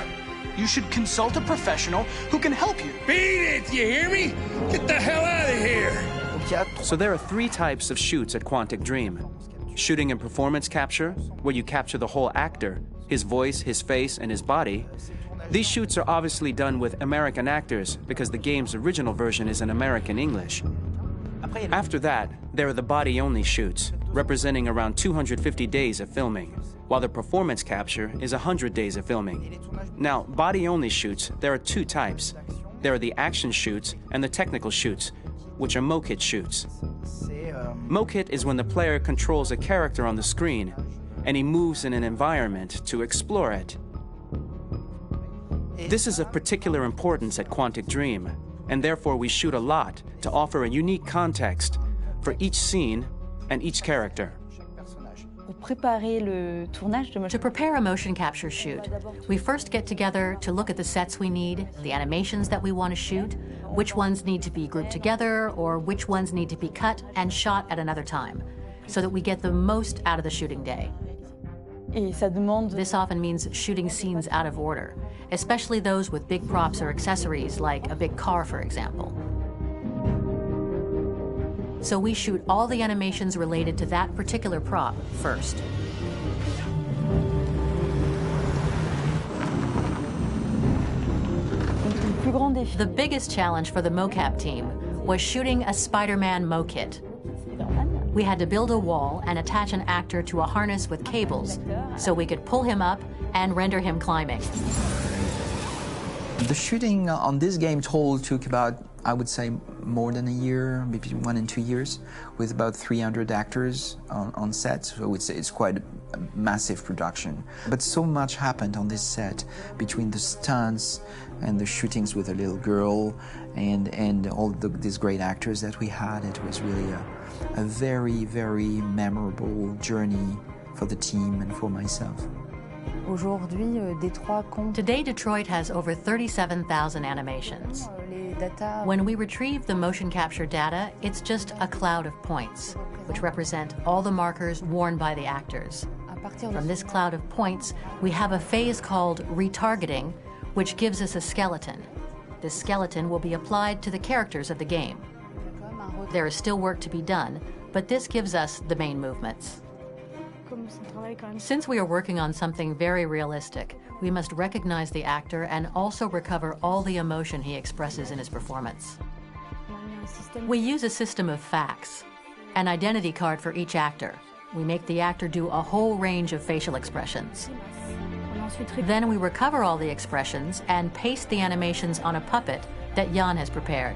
You should consult a professional who can help you. Beat it, you hear me? Get the hell out of here! So there are 3 types of shoots at Quantic Dream. Shooting and performance capture, where you capture the whole actor, his voice, his face, and his body. These shoots are obviously done with American actors because the game's original version is in American English. After that, there are the body-only shoots, representing around 250 days of filming, while the performance capture is 100 days of filming. Now, body-only shoots, there are two types. There are the action shoots and the technical shoots, which are mokit shoots. Mokit is when the player controls a character on the screen, and he moves in an environment to explore it. This is of particular importance at Quantic Dream, and therefore we shoot a lot to offer a unique context for each scene and each character. To prepare a motion capture shoot, we first get together to look at the sets we need, the animations that we want to shoot, which ones need to be grouped together, or which ones need to be cut and shot at another time, so that we get the most out of the shooting day. This often means shooting scenes out of order, especially those with big props or accessories, like a big car, for example. So we shoot all the animations related to that particular prop first. The biggest challenge for the mocap team was shooting a Spider-Man mokit. We had to build a wall and attach an actor to a harness with cables so we could pull him up and render him climbing. The shooting on this game total took about, I would say, more than a year, maybe 1 and 2 years, with about 300 actors on set, so it's quite a massive production. But so much happened on this set, between the stunts and the shootings with a little girl and all these great actors that we had. It was really a very, very memorable journey for the team and for myself. Today, Detroit has over 37,000 animations. When we retrieve the motion capture data, it's just a cloud of points, which represent all the markers worn by the actors. From this cloud of points, we have a phase called retargeting, which gives us a skeleton. This skeleton will be applied to the characters of the game. There is still work to be done, but this gives us the main movements. Since we are working on something very realistic, we must recognize the actor and also recover all the emotion he expresses in his performance. We use a system of facts, an identity card for each actor. We make the actor do a whole range of facial expressions. Then we recover all the expressions and paste the animations on a puppet that Jan has prepared.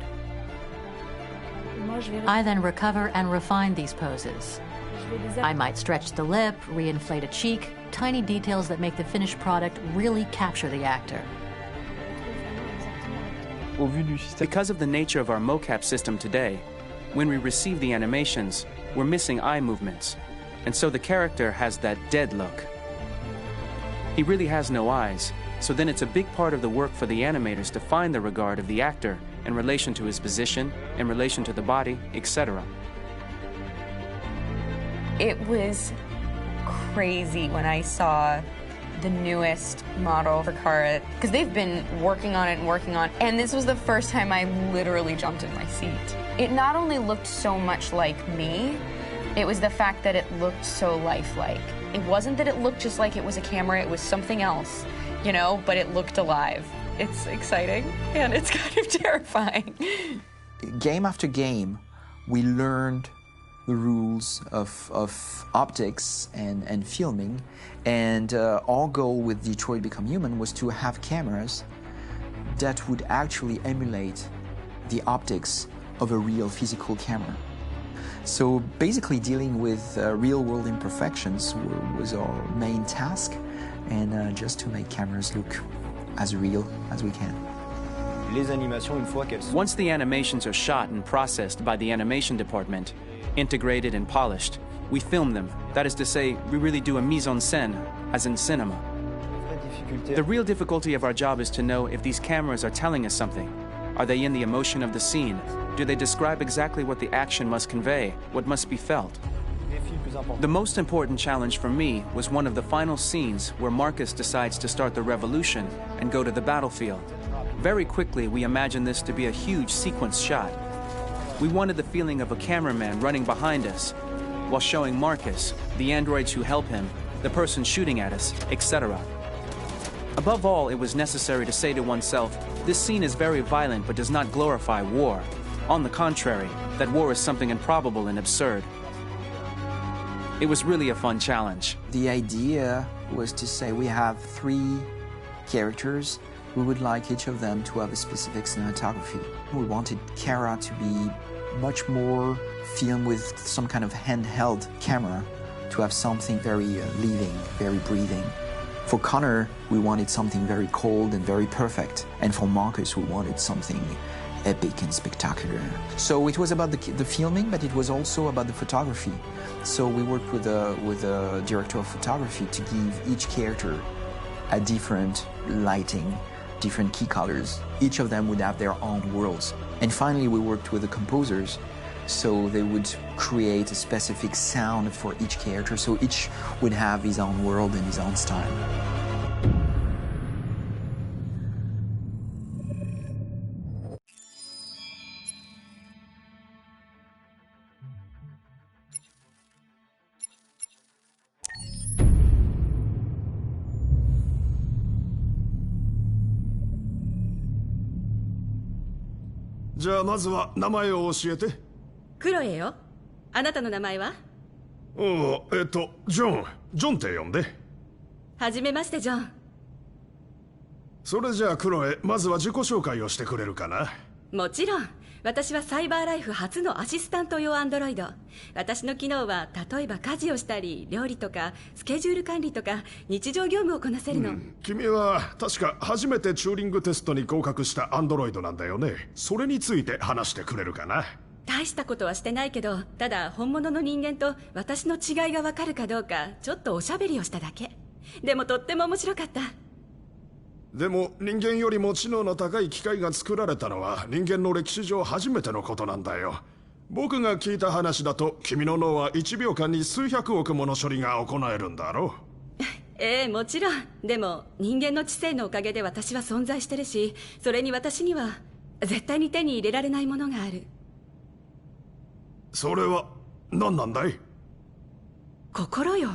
I then recover and refine these poses. I might stretch the lip, re-inflate a cheek, tiny details that make the finished product really capture the actor. Because of the nature of our mocap system today, when we receive the animations, we're missing eye movements, and so the character has that dead look. He really has no eyes, so then it's a big part of the work for the animators to find the regard of the actor in relation to his position, in relation to the body, etc. It was crazy when I saw the newest model for Kara, because they've been working on it, and this was the first time I literally jumped in my seat. It not only looked so much like me, it was the fact that it looked so lifelike. It wasn't that it looked just like it was a camera, it was something else, you know, but it looked alive. It's exciting, and it's kind of terrifying. Game after game, we learned the rules of optics and filming, and our goal with Detroit Become Human was to have cameras that would actually emulate the optics of a real physical camera. So basically dealing with real-world imperfections was our main task, and just to make cameras look as real as we can. Once the animations are shot and processed by the animation department, integrated and polished, we film them. That is to say, we really do a mise en scène, as in cinema. The real difficulty of our job is to know if these cameras are telling us something. Are they in the emotion of the scene? Do they describe exactly what the action must convey, what must be felt? The most important challenge for me was one of the final scenes where Marcus decides to start the revolution and go to the battlefield. Very quickly, we imagined this to be a huge sequence shot. We wanted the feeling of a cameraman running behind us while showing Marcus, the androids who help him, the person shooting at us, etc. Above all, it was necessary to say to oneself, this scene is very violent but does not glorify war. On the contrary, that war is something improbable and absurd. It was really a fun challenge. The idea was to say we have 3 characters. We would like each of them to have a specific cinematography. We wanted Kara to be much more filmed with some kind of handheld camera, to have something very living, very breathing. For Connor, we wanted something very cold and very perfect. And for Marcus, we wanted something epic and spectacular. So it was about the filming, but it was also about the photography. So we worked with a director of photography to give each character a different lighting, different key colors. Each of them would have their own worlds. And finally, we worked with the composers, so they would create a specific sound for each character, so each would have his own world and his own style.クロエよ。あなたの名前は？ジョンって呼んで。はじめまして、ジョン。それじゃあクロエ、まずは自己紹介をしてくれるかな。もちろん。私はサイバーライフ初のアシスタント用アンドロイド。私の機能は例えば家事をしたり、料理とかスケジュール管理とか日常業務をこなせるの。君は確か初めてチューリングテストに合格したアンドロイドなんだよね。それについて話してくれるかな。大したことはしてないけど、ただ本物の人間と私の違いがわかるかどうかちょっとおしゃべりをしただけ。でもとっても面白かった。でも人間よりも知能の高い機械が作られたのは人間の歴史上初めてのことなんだよ。僕が聞いた話だと君の脳は1秒間に数百億もの処理が行えるんだろう。ええ、もちろん。でも人間の知性のおかげで私は存在してるし、それに私には絶対に手に入れられないものがある。それは何なんだい？心よ。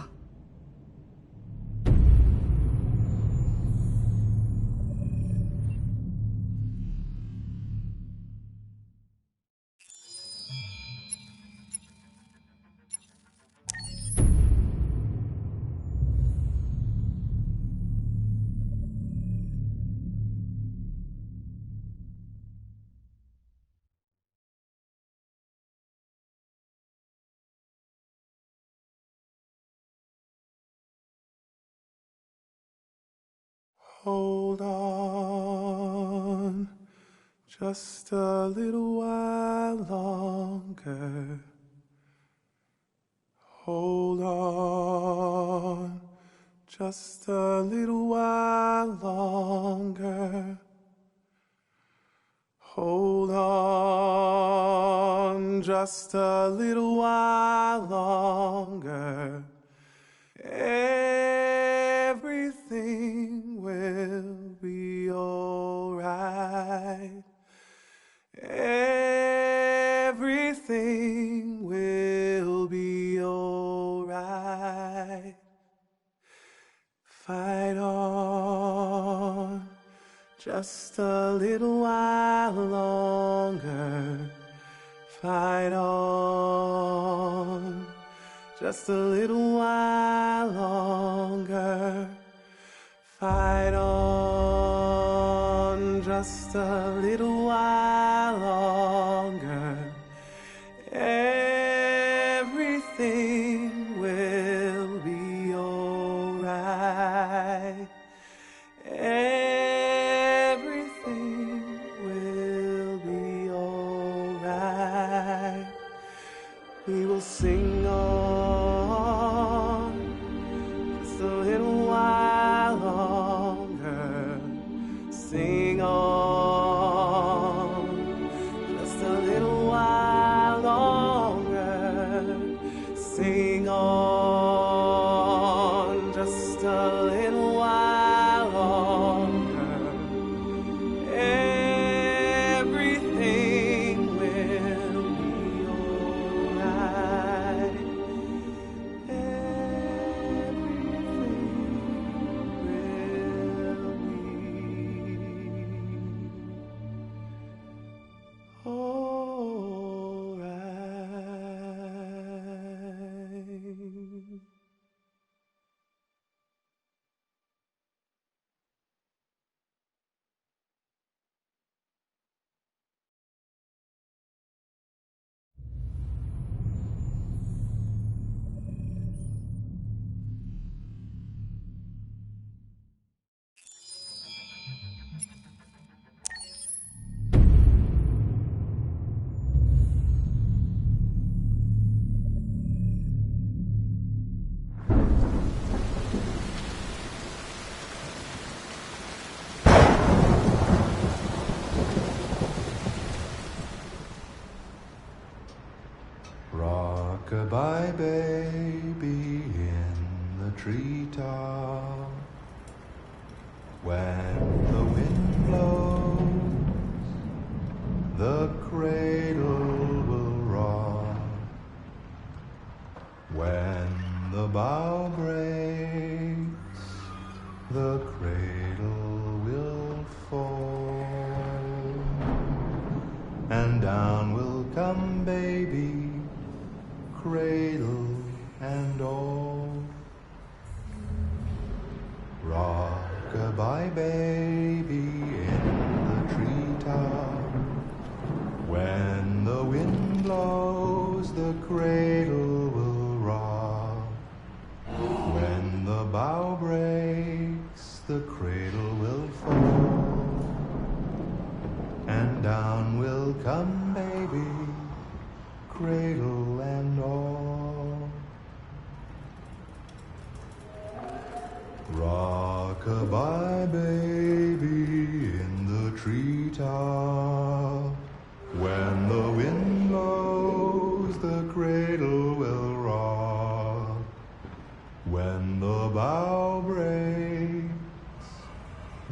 Hold on, just a little while longer. Hold on, just a little while longer. Hold on, just a little while longer. Everything will be alright. Everything will be alright. Fight on, just a little while longer. Fight on, just a little while longer. Fight on, just a little while longer. Everything will be alright. Everything will be alright. We will sing on just a little while longer. Sing on just a little while longer. Sing on just a little while longer. Everything will be alright. Everything will Rock-a-bye, baby, in the treetop. When the wind blows, the cradle will rock. When the bough breaks, the cradle will fall. And down will come baby, cradle and all. Rock-a-bye, baby, in the treetop. When the wind blows, the cradle will rock. When the bough breaks, the cradle will fall. And down will come baby, cradle and all. Rock-a-bye, baby, in the treetop. When the wind blows, the cradle will rock. When the bough breaks,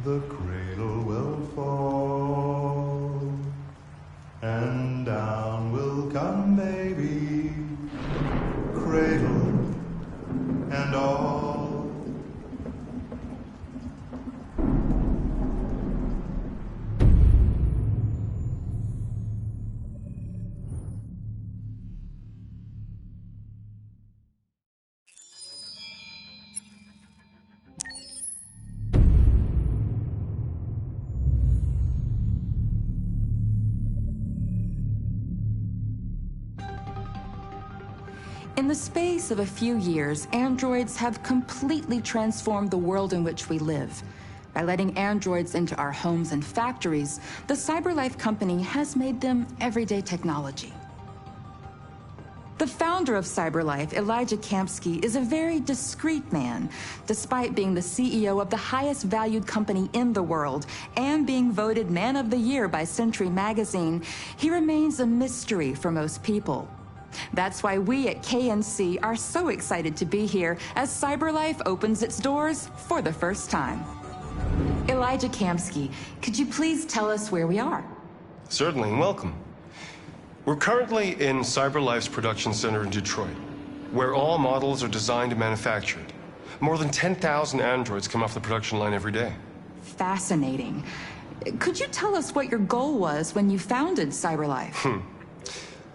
the cradle will fall. And down will come baby, cradle and all. In the space of a few years, androids have completely transformed the world in which we live. By letting androids into our homes and factories, the CyberLife company has made them everyday technology. The founder of CyberLife, Elijah Kamsky, is a very discreet man. Despite being the CEO of the highest valued company in the world and being voted Man of the Year by Century Magazine, he remains a mystery for most people. That's why we at KNC are so excited to be here as CyberLife opens its doors for the first time. Elijah Kamsky, could you please tell us where we are? Certainly, and welcome. We're currently in CyberLife's production center in Detroit, where all models are designed and manufactured. More than 10,000 androids come off the production line every day. Fascinating. Could you tell us what your goal was when you founded CyberLife?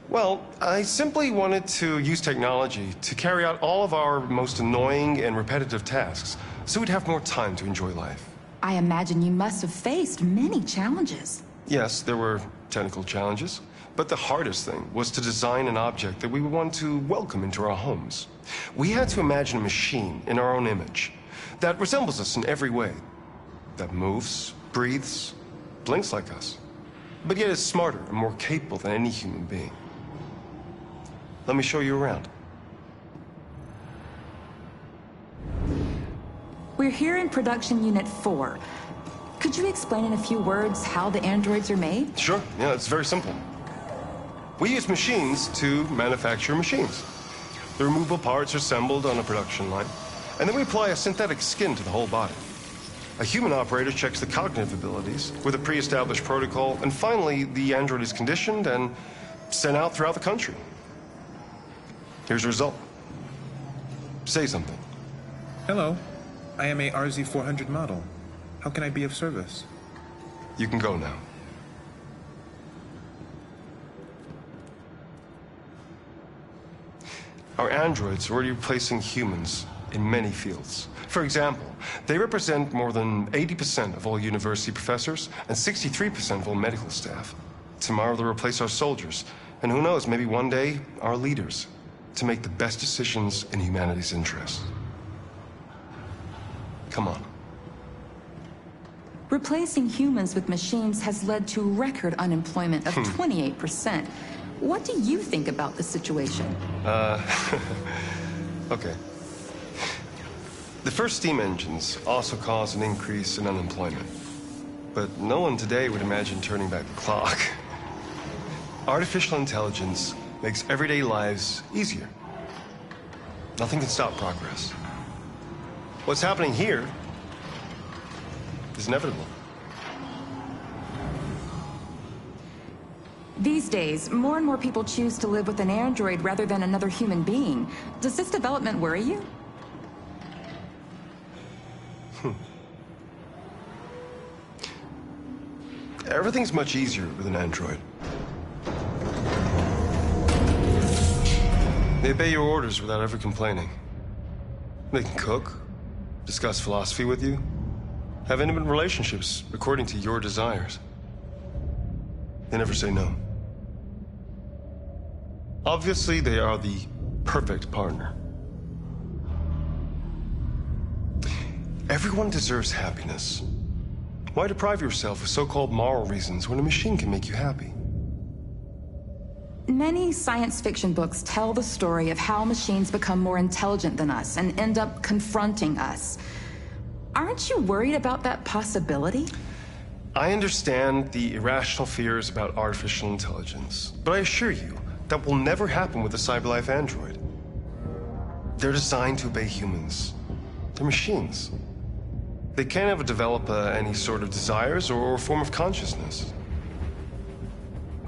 Well, I simply wanted to use technology to carry out all of our most annoying and repetitive tasks, so we'd have more time to enjoy life. I imagine you must have faced many challenges. Yes, there were technical challenges, but the hardest thing was to design an object that we would want to welcome into our homes. We had to imagine a machine in our own image that resembles us in every way, that moves, breathes, blinks like us, but yet is smarter and more capable than any human being. Let me show you around. We're here in production unit 4. Could you explain in a few words how the androids are made? Sure, yeah, it's very simple. We use machines to manufacture machines. The removable parts are assembled on a production line, and then we apply a synthetic skin to the whole body. A human operator checks the cognitive abilities with a pre-established protocol, and finally, the android is conditioned and sent out throughout the country. Here's the result. Say something. Hello. I am a RZ400 model. How can I be of service? You can go now. Our androids are already replacing humans in many fields. For example, they represent more than 80% of all university professors and 63% of all medical staff. Tomorrow they'll replace our soldiers, and who knows, maybe one day, our leaders, to make the best decisions in humanity's interest. Come on. Replacing humans with machines has led to record unemployment of 28%. What do you think about the situation? Okay. The first steam engines also caused an increase in unemployment. But no one today would imagine turning back the clock. Artificial intelligence makes everyday lives easier. Nothing can stop progress. What's happening here is inevitable. These days, more and more people choose to live with an android rather than another human being. Does this development worry you? Everything's much easier with an android. They obey your orders without ever complaining. They can cook, discuss philosophy with you, have intimate relationships according to your desires. They never say no. Obviously, they are the perfect partner. Everyone deserves happiness. Why deprive yourself of so-called moral reasons when a machine can make you happy? Many science fiction books tell the story of how machines become more intelligent than us and end up confronting us. Aren't you worried about that possibility? I understand the irrational fears about artificial intelligence, but I assure you that will never happen with a cyberlife android. They're designed to obey humans. They're machines. They can't ever develop any sort of desires or form of consciousness.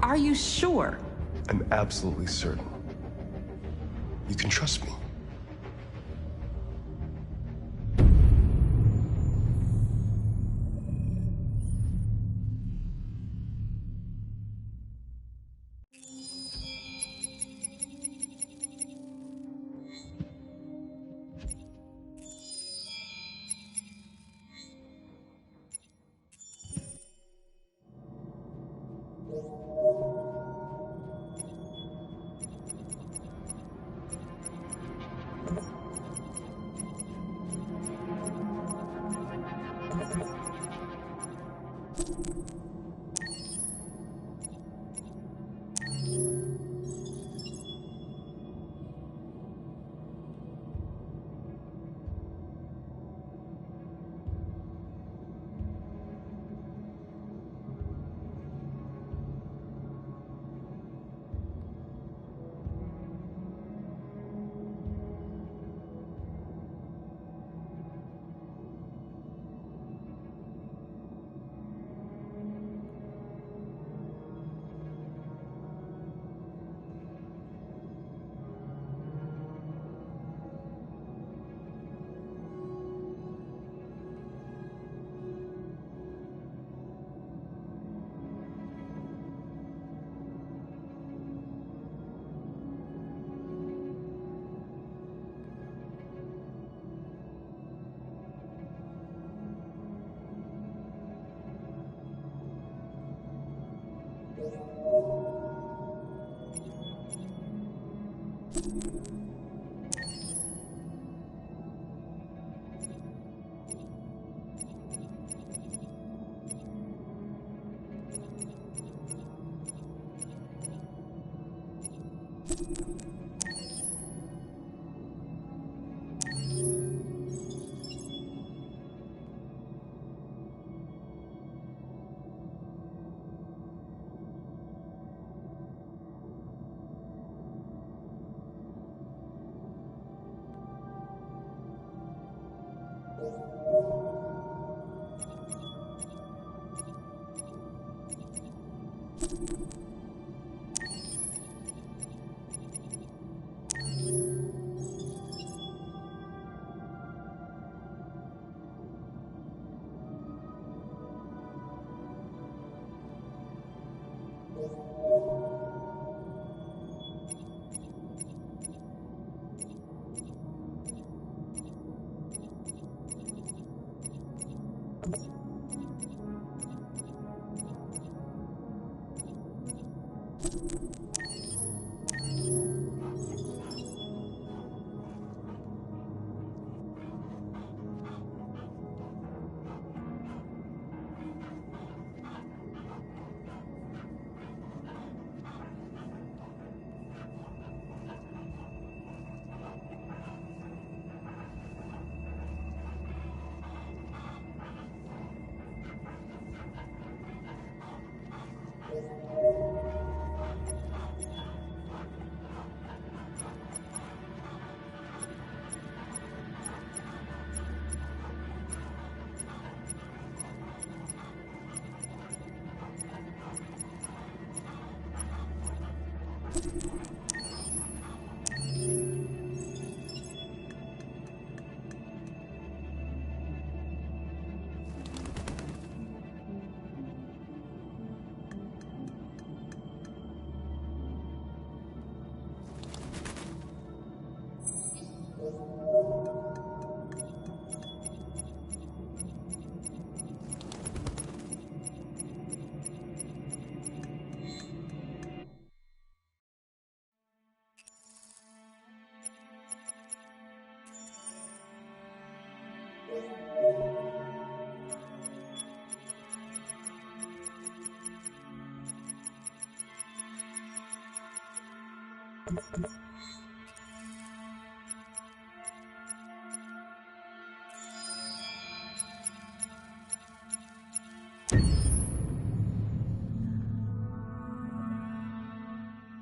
Are you sure? I'm absolutely certain. You can trust me.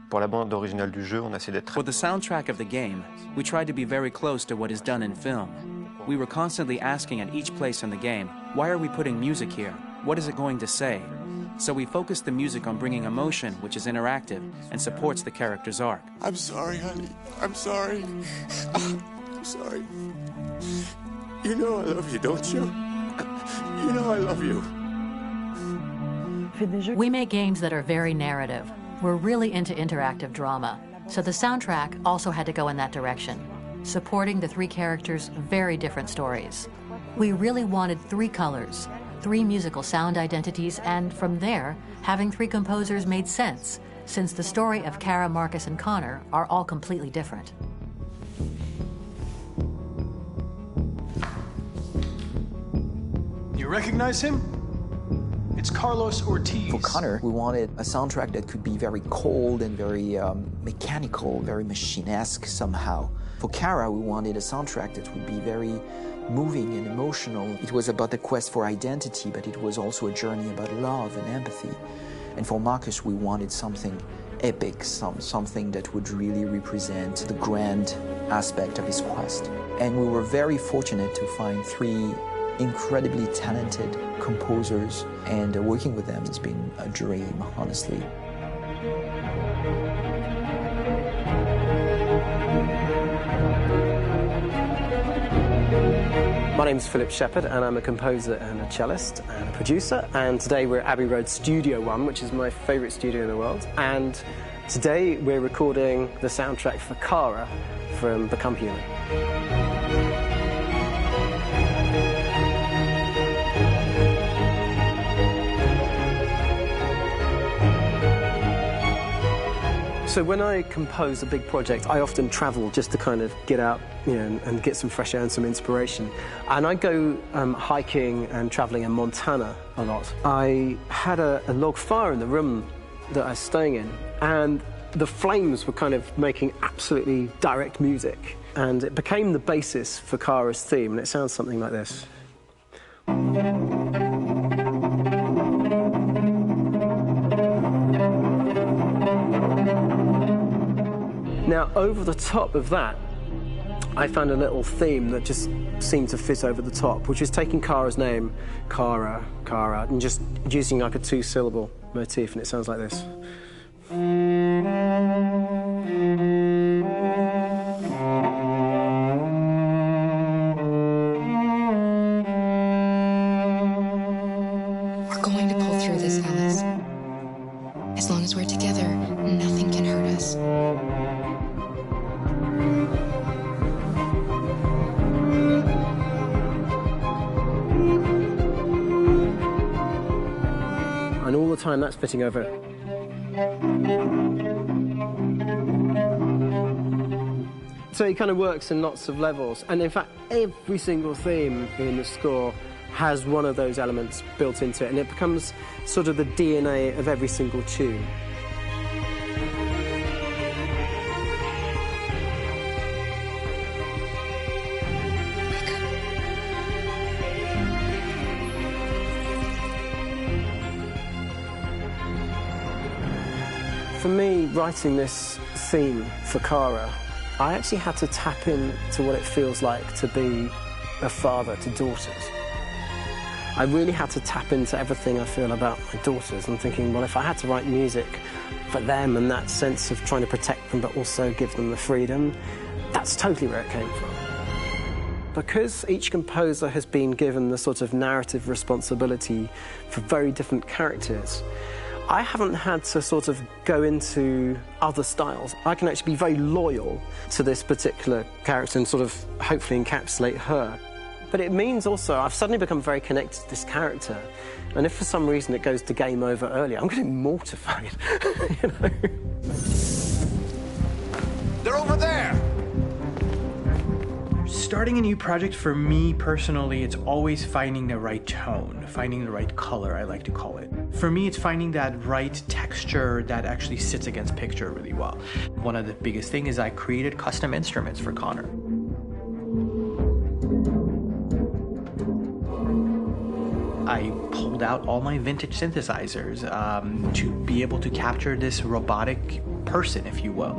Pour la bande originale du jeu, on a essayé d'être For the soundtrack of the game, we tried to be very close to what is done in film. We were constantly asking at each place in the game, why are we putting music here? What is it going to say? So we focused the music on bringing emotion, which is interactive and supports the character's arc. I'm sorry, honey. I'm sorry. I'm sorry. You know I love you, don't you? You know I love you. We make games that are very narrative. We're really into interactive drama, so the soundtrack also had to go in that direction, supporting the three characters' very different stories. We really wanted three colors, three musical sound identities, and from there, having three composers made sense, since the story of Kara, Marcus, and Connor are all completely different. You recognize him? It's Carlos Ortiz. For Connor, we wanted a soundtrack that could be very cold and very mechanical, very machine-esque somehow. For Kara, we wanted a soundtrack that would be very moving and emotional. It was about the quest for identity, but it was also a journey about love and empathy. And for Marcus, we wanted something epic, something that would really represent the grand aspect of his quest. And we were very fortunate to find three incredibly talented composers, and working with them has been a dream, honestly. My name's Philip Shepherd, and I'm a composer and a cellist and a producer, and today we're at Abbey Road Studio One, which is my favourite studio in the world, and today we're recording the soundtrack for Kara from Become Human. So when I compose a big project, I often travel just to kind of get out, and get some fresh air and some inspiration. And I go hiking and traveling in Montana a lot. I had a log fire in the room that I was staying in, and the flames were kind of making absolutely direct music. And it became the basis for Kara's theme, and it sounds something like this. Now, over the top of that, I found a little theme that just seemed to fit over the top, which is taking Kara's name, Kara, and just using like a two-syllable motif, and it sounds like this. We're going to pull through this, Alice. As long as we're together, nothing can hurt us. And all the time that's fitting over. So it kind of works in lots of levels, and in fact every single theme in the score has one of those elements built into it, and it becomes sort of the DNA of every single tune. For me, writing this theme for Kara, I actually had to tap into what it feels like to be a father to daughters. I really had to tap into everything I feel about my daughters. I'm thinking, well, if I had to write music for them and that sense of trying to protect them but also give them the freedom, that's totally where it came from. Because each composer has been given the sort of narrative responsibility for very different characters, I haven't had to sort of go into other styles. I can actually be very loyal to this particular character and sort of hopefully encapsulate her. But it means also I've suddenly become very connected to this character, and if for some reason it goes to game over early, I'm going to be mortified, you know? They're over there! Starting a new project, for me personally, it's always finding the right tone, finding the right color, I like to call it. For me, it's finding that right texture that actually sits against picture really well. One of the biggest things is I created custom instruments for Connor. I pulled out all my vintage synthesizers to be able to capture this robotic person, if you will.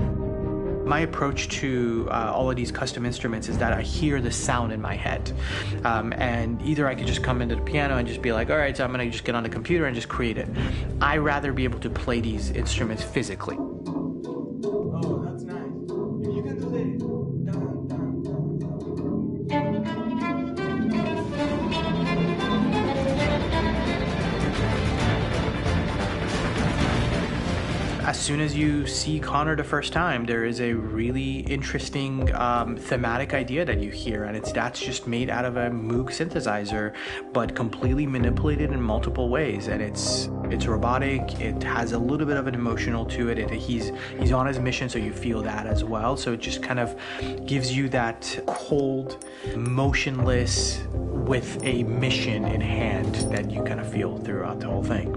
My approach to all of these custom instruments is that I hear the sound in my head. And either I could just come into the piano and just be like, all right, so I'm gonna just get on the computer and just create it. I rather be able to play these instruments physically. Oh, that's nice. If you can do that. As soon as you see Connor the first time, there is a really interesting thematic idea that you hear, and that's just made out of a Moog synthesizer, but completely manipulated in multiple ways. And it's robotic. It has a little bit of an emotional to it. He's on his mission, so you feel that as well. So it just kind of gives you that cold, motionless, with a mission in hand that you kind of feel throughout the whole thing.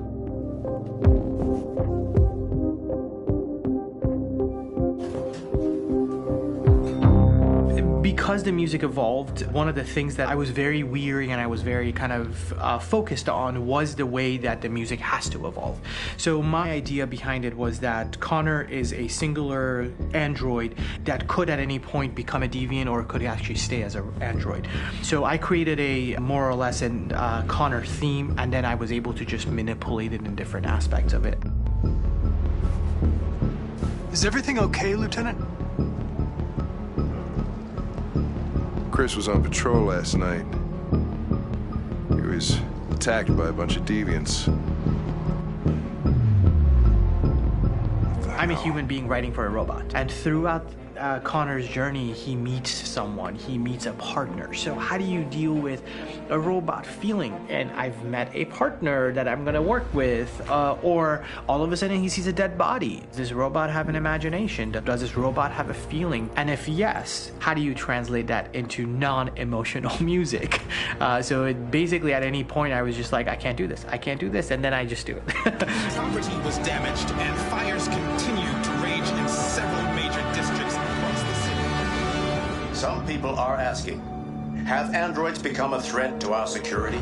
Because the music evolved, one of the things that I was very weary and I was very kind of focused on was the way that the music has to evolve. So my idea behind it was that Connor is a singular android that could at any point become a deviant or could actually stay as an android. So I created a more or less an Connor theme, and then I was able to just manipulate it in different aspects of it. Is everything okay, Lieutenant? Chris was on patrol last night. He was attacked by a bunch of deviants. I'm a human being writing for a robot, and throughout Connor's journey, he meets someone, he meets a partner. So how do you deal with a robot feeling? And I've met a partner that I'm gonna work with, or all of a sudden he sees a dead body. Does this robot have an imagination? Does this robot have a feeling? And if yes, how do you translate that into non-emotional music? So it basically at any point I was just like, I can't do this, and then I just do it. Property was damaged and fires continue to rage in several major districts across the city. Some people are asking, have androids become a threat to our security?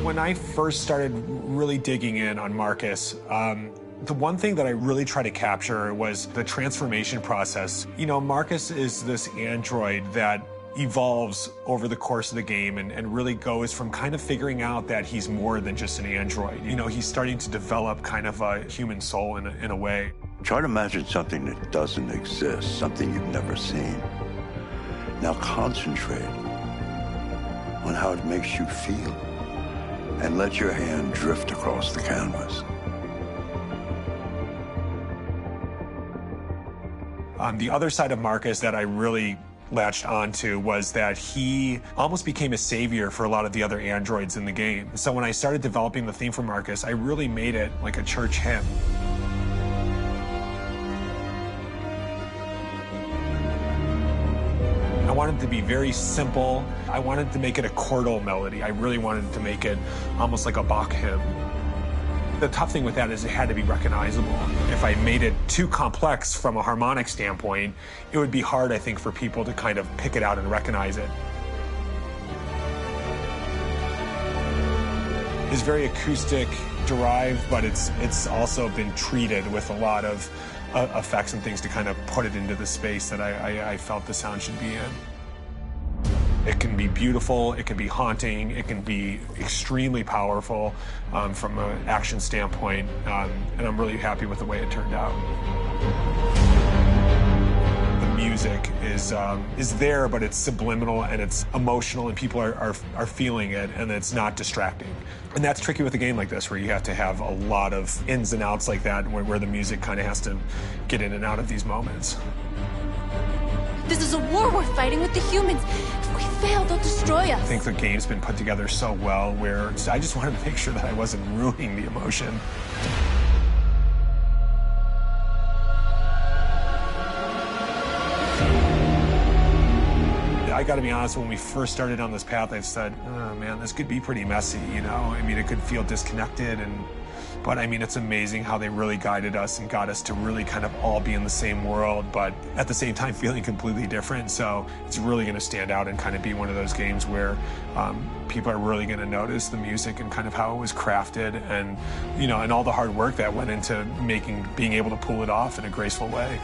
When I first started really digging in on Marcus, the one thing that I really tried to capture was the transformation process. You know, Marcus is this android that evolves over the course of the game and really goes from kind of figuring out that he's more than just an android. You know, he's starting to develop kind of a human soul in a way. Try to imagine something that doesn't exist, something you've never seen. Now concentrate on how it makes you feel and let your hand drift across the canvas. The other side of Marcus that I really latched onto was that he almost became a savior for a lot of the other androids in the game. So when I started developing the theme for Marcus, I really made it like a church hymn. I wanted it to be very simple. I wanted to make it a chordal melody. I really wanted to make it almost like a Bach hymn. The tough thing with that is it had to be recognizable. If I made it too complex from a harmonic standpoint, it would be hard, I think, for people to kind of pick it out and recognize it. It's very acoustic derived, but it's also been treated with a lot of effects and things to kind of put it into the space that I felt the sound should be in. It can be beautiful, it can be haunting, it can be extremely powerful from an action standpoint, and I'm really happy with the way it turned out. The music is there, but it's subliminal and it's emotional, and people are feeling it, and it's not distracting. And that's tricky with a game like this, where you have to have a lot of ins and outs like that, where the music kind of has to get in and out of these moments. This is a war we're fighting with the humans. If we fail, they'll destroy us. I think the game's been put together so well, where I just wanted to make sure that I wasn't ruining the emotion. I got to be honest, when we first started on this path, I said, oh man, this could be pretty messy, you know? I mean, it could feel disconnected, but I mean, it's amazing how they really guided us and got us to really kind of all be in the same world, but at the same time feeling completely different. So it's really going to stand out and kind of be one of those games where people are really going to notice the music and kind of how it was crafted, and, you know, and all the hard work that went into being able to pull it off in a graceful way.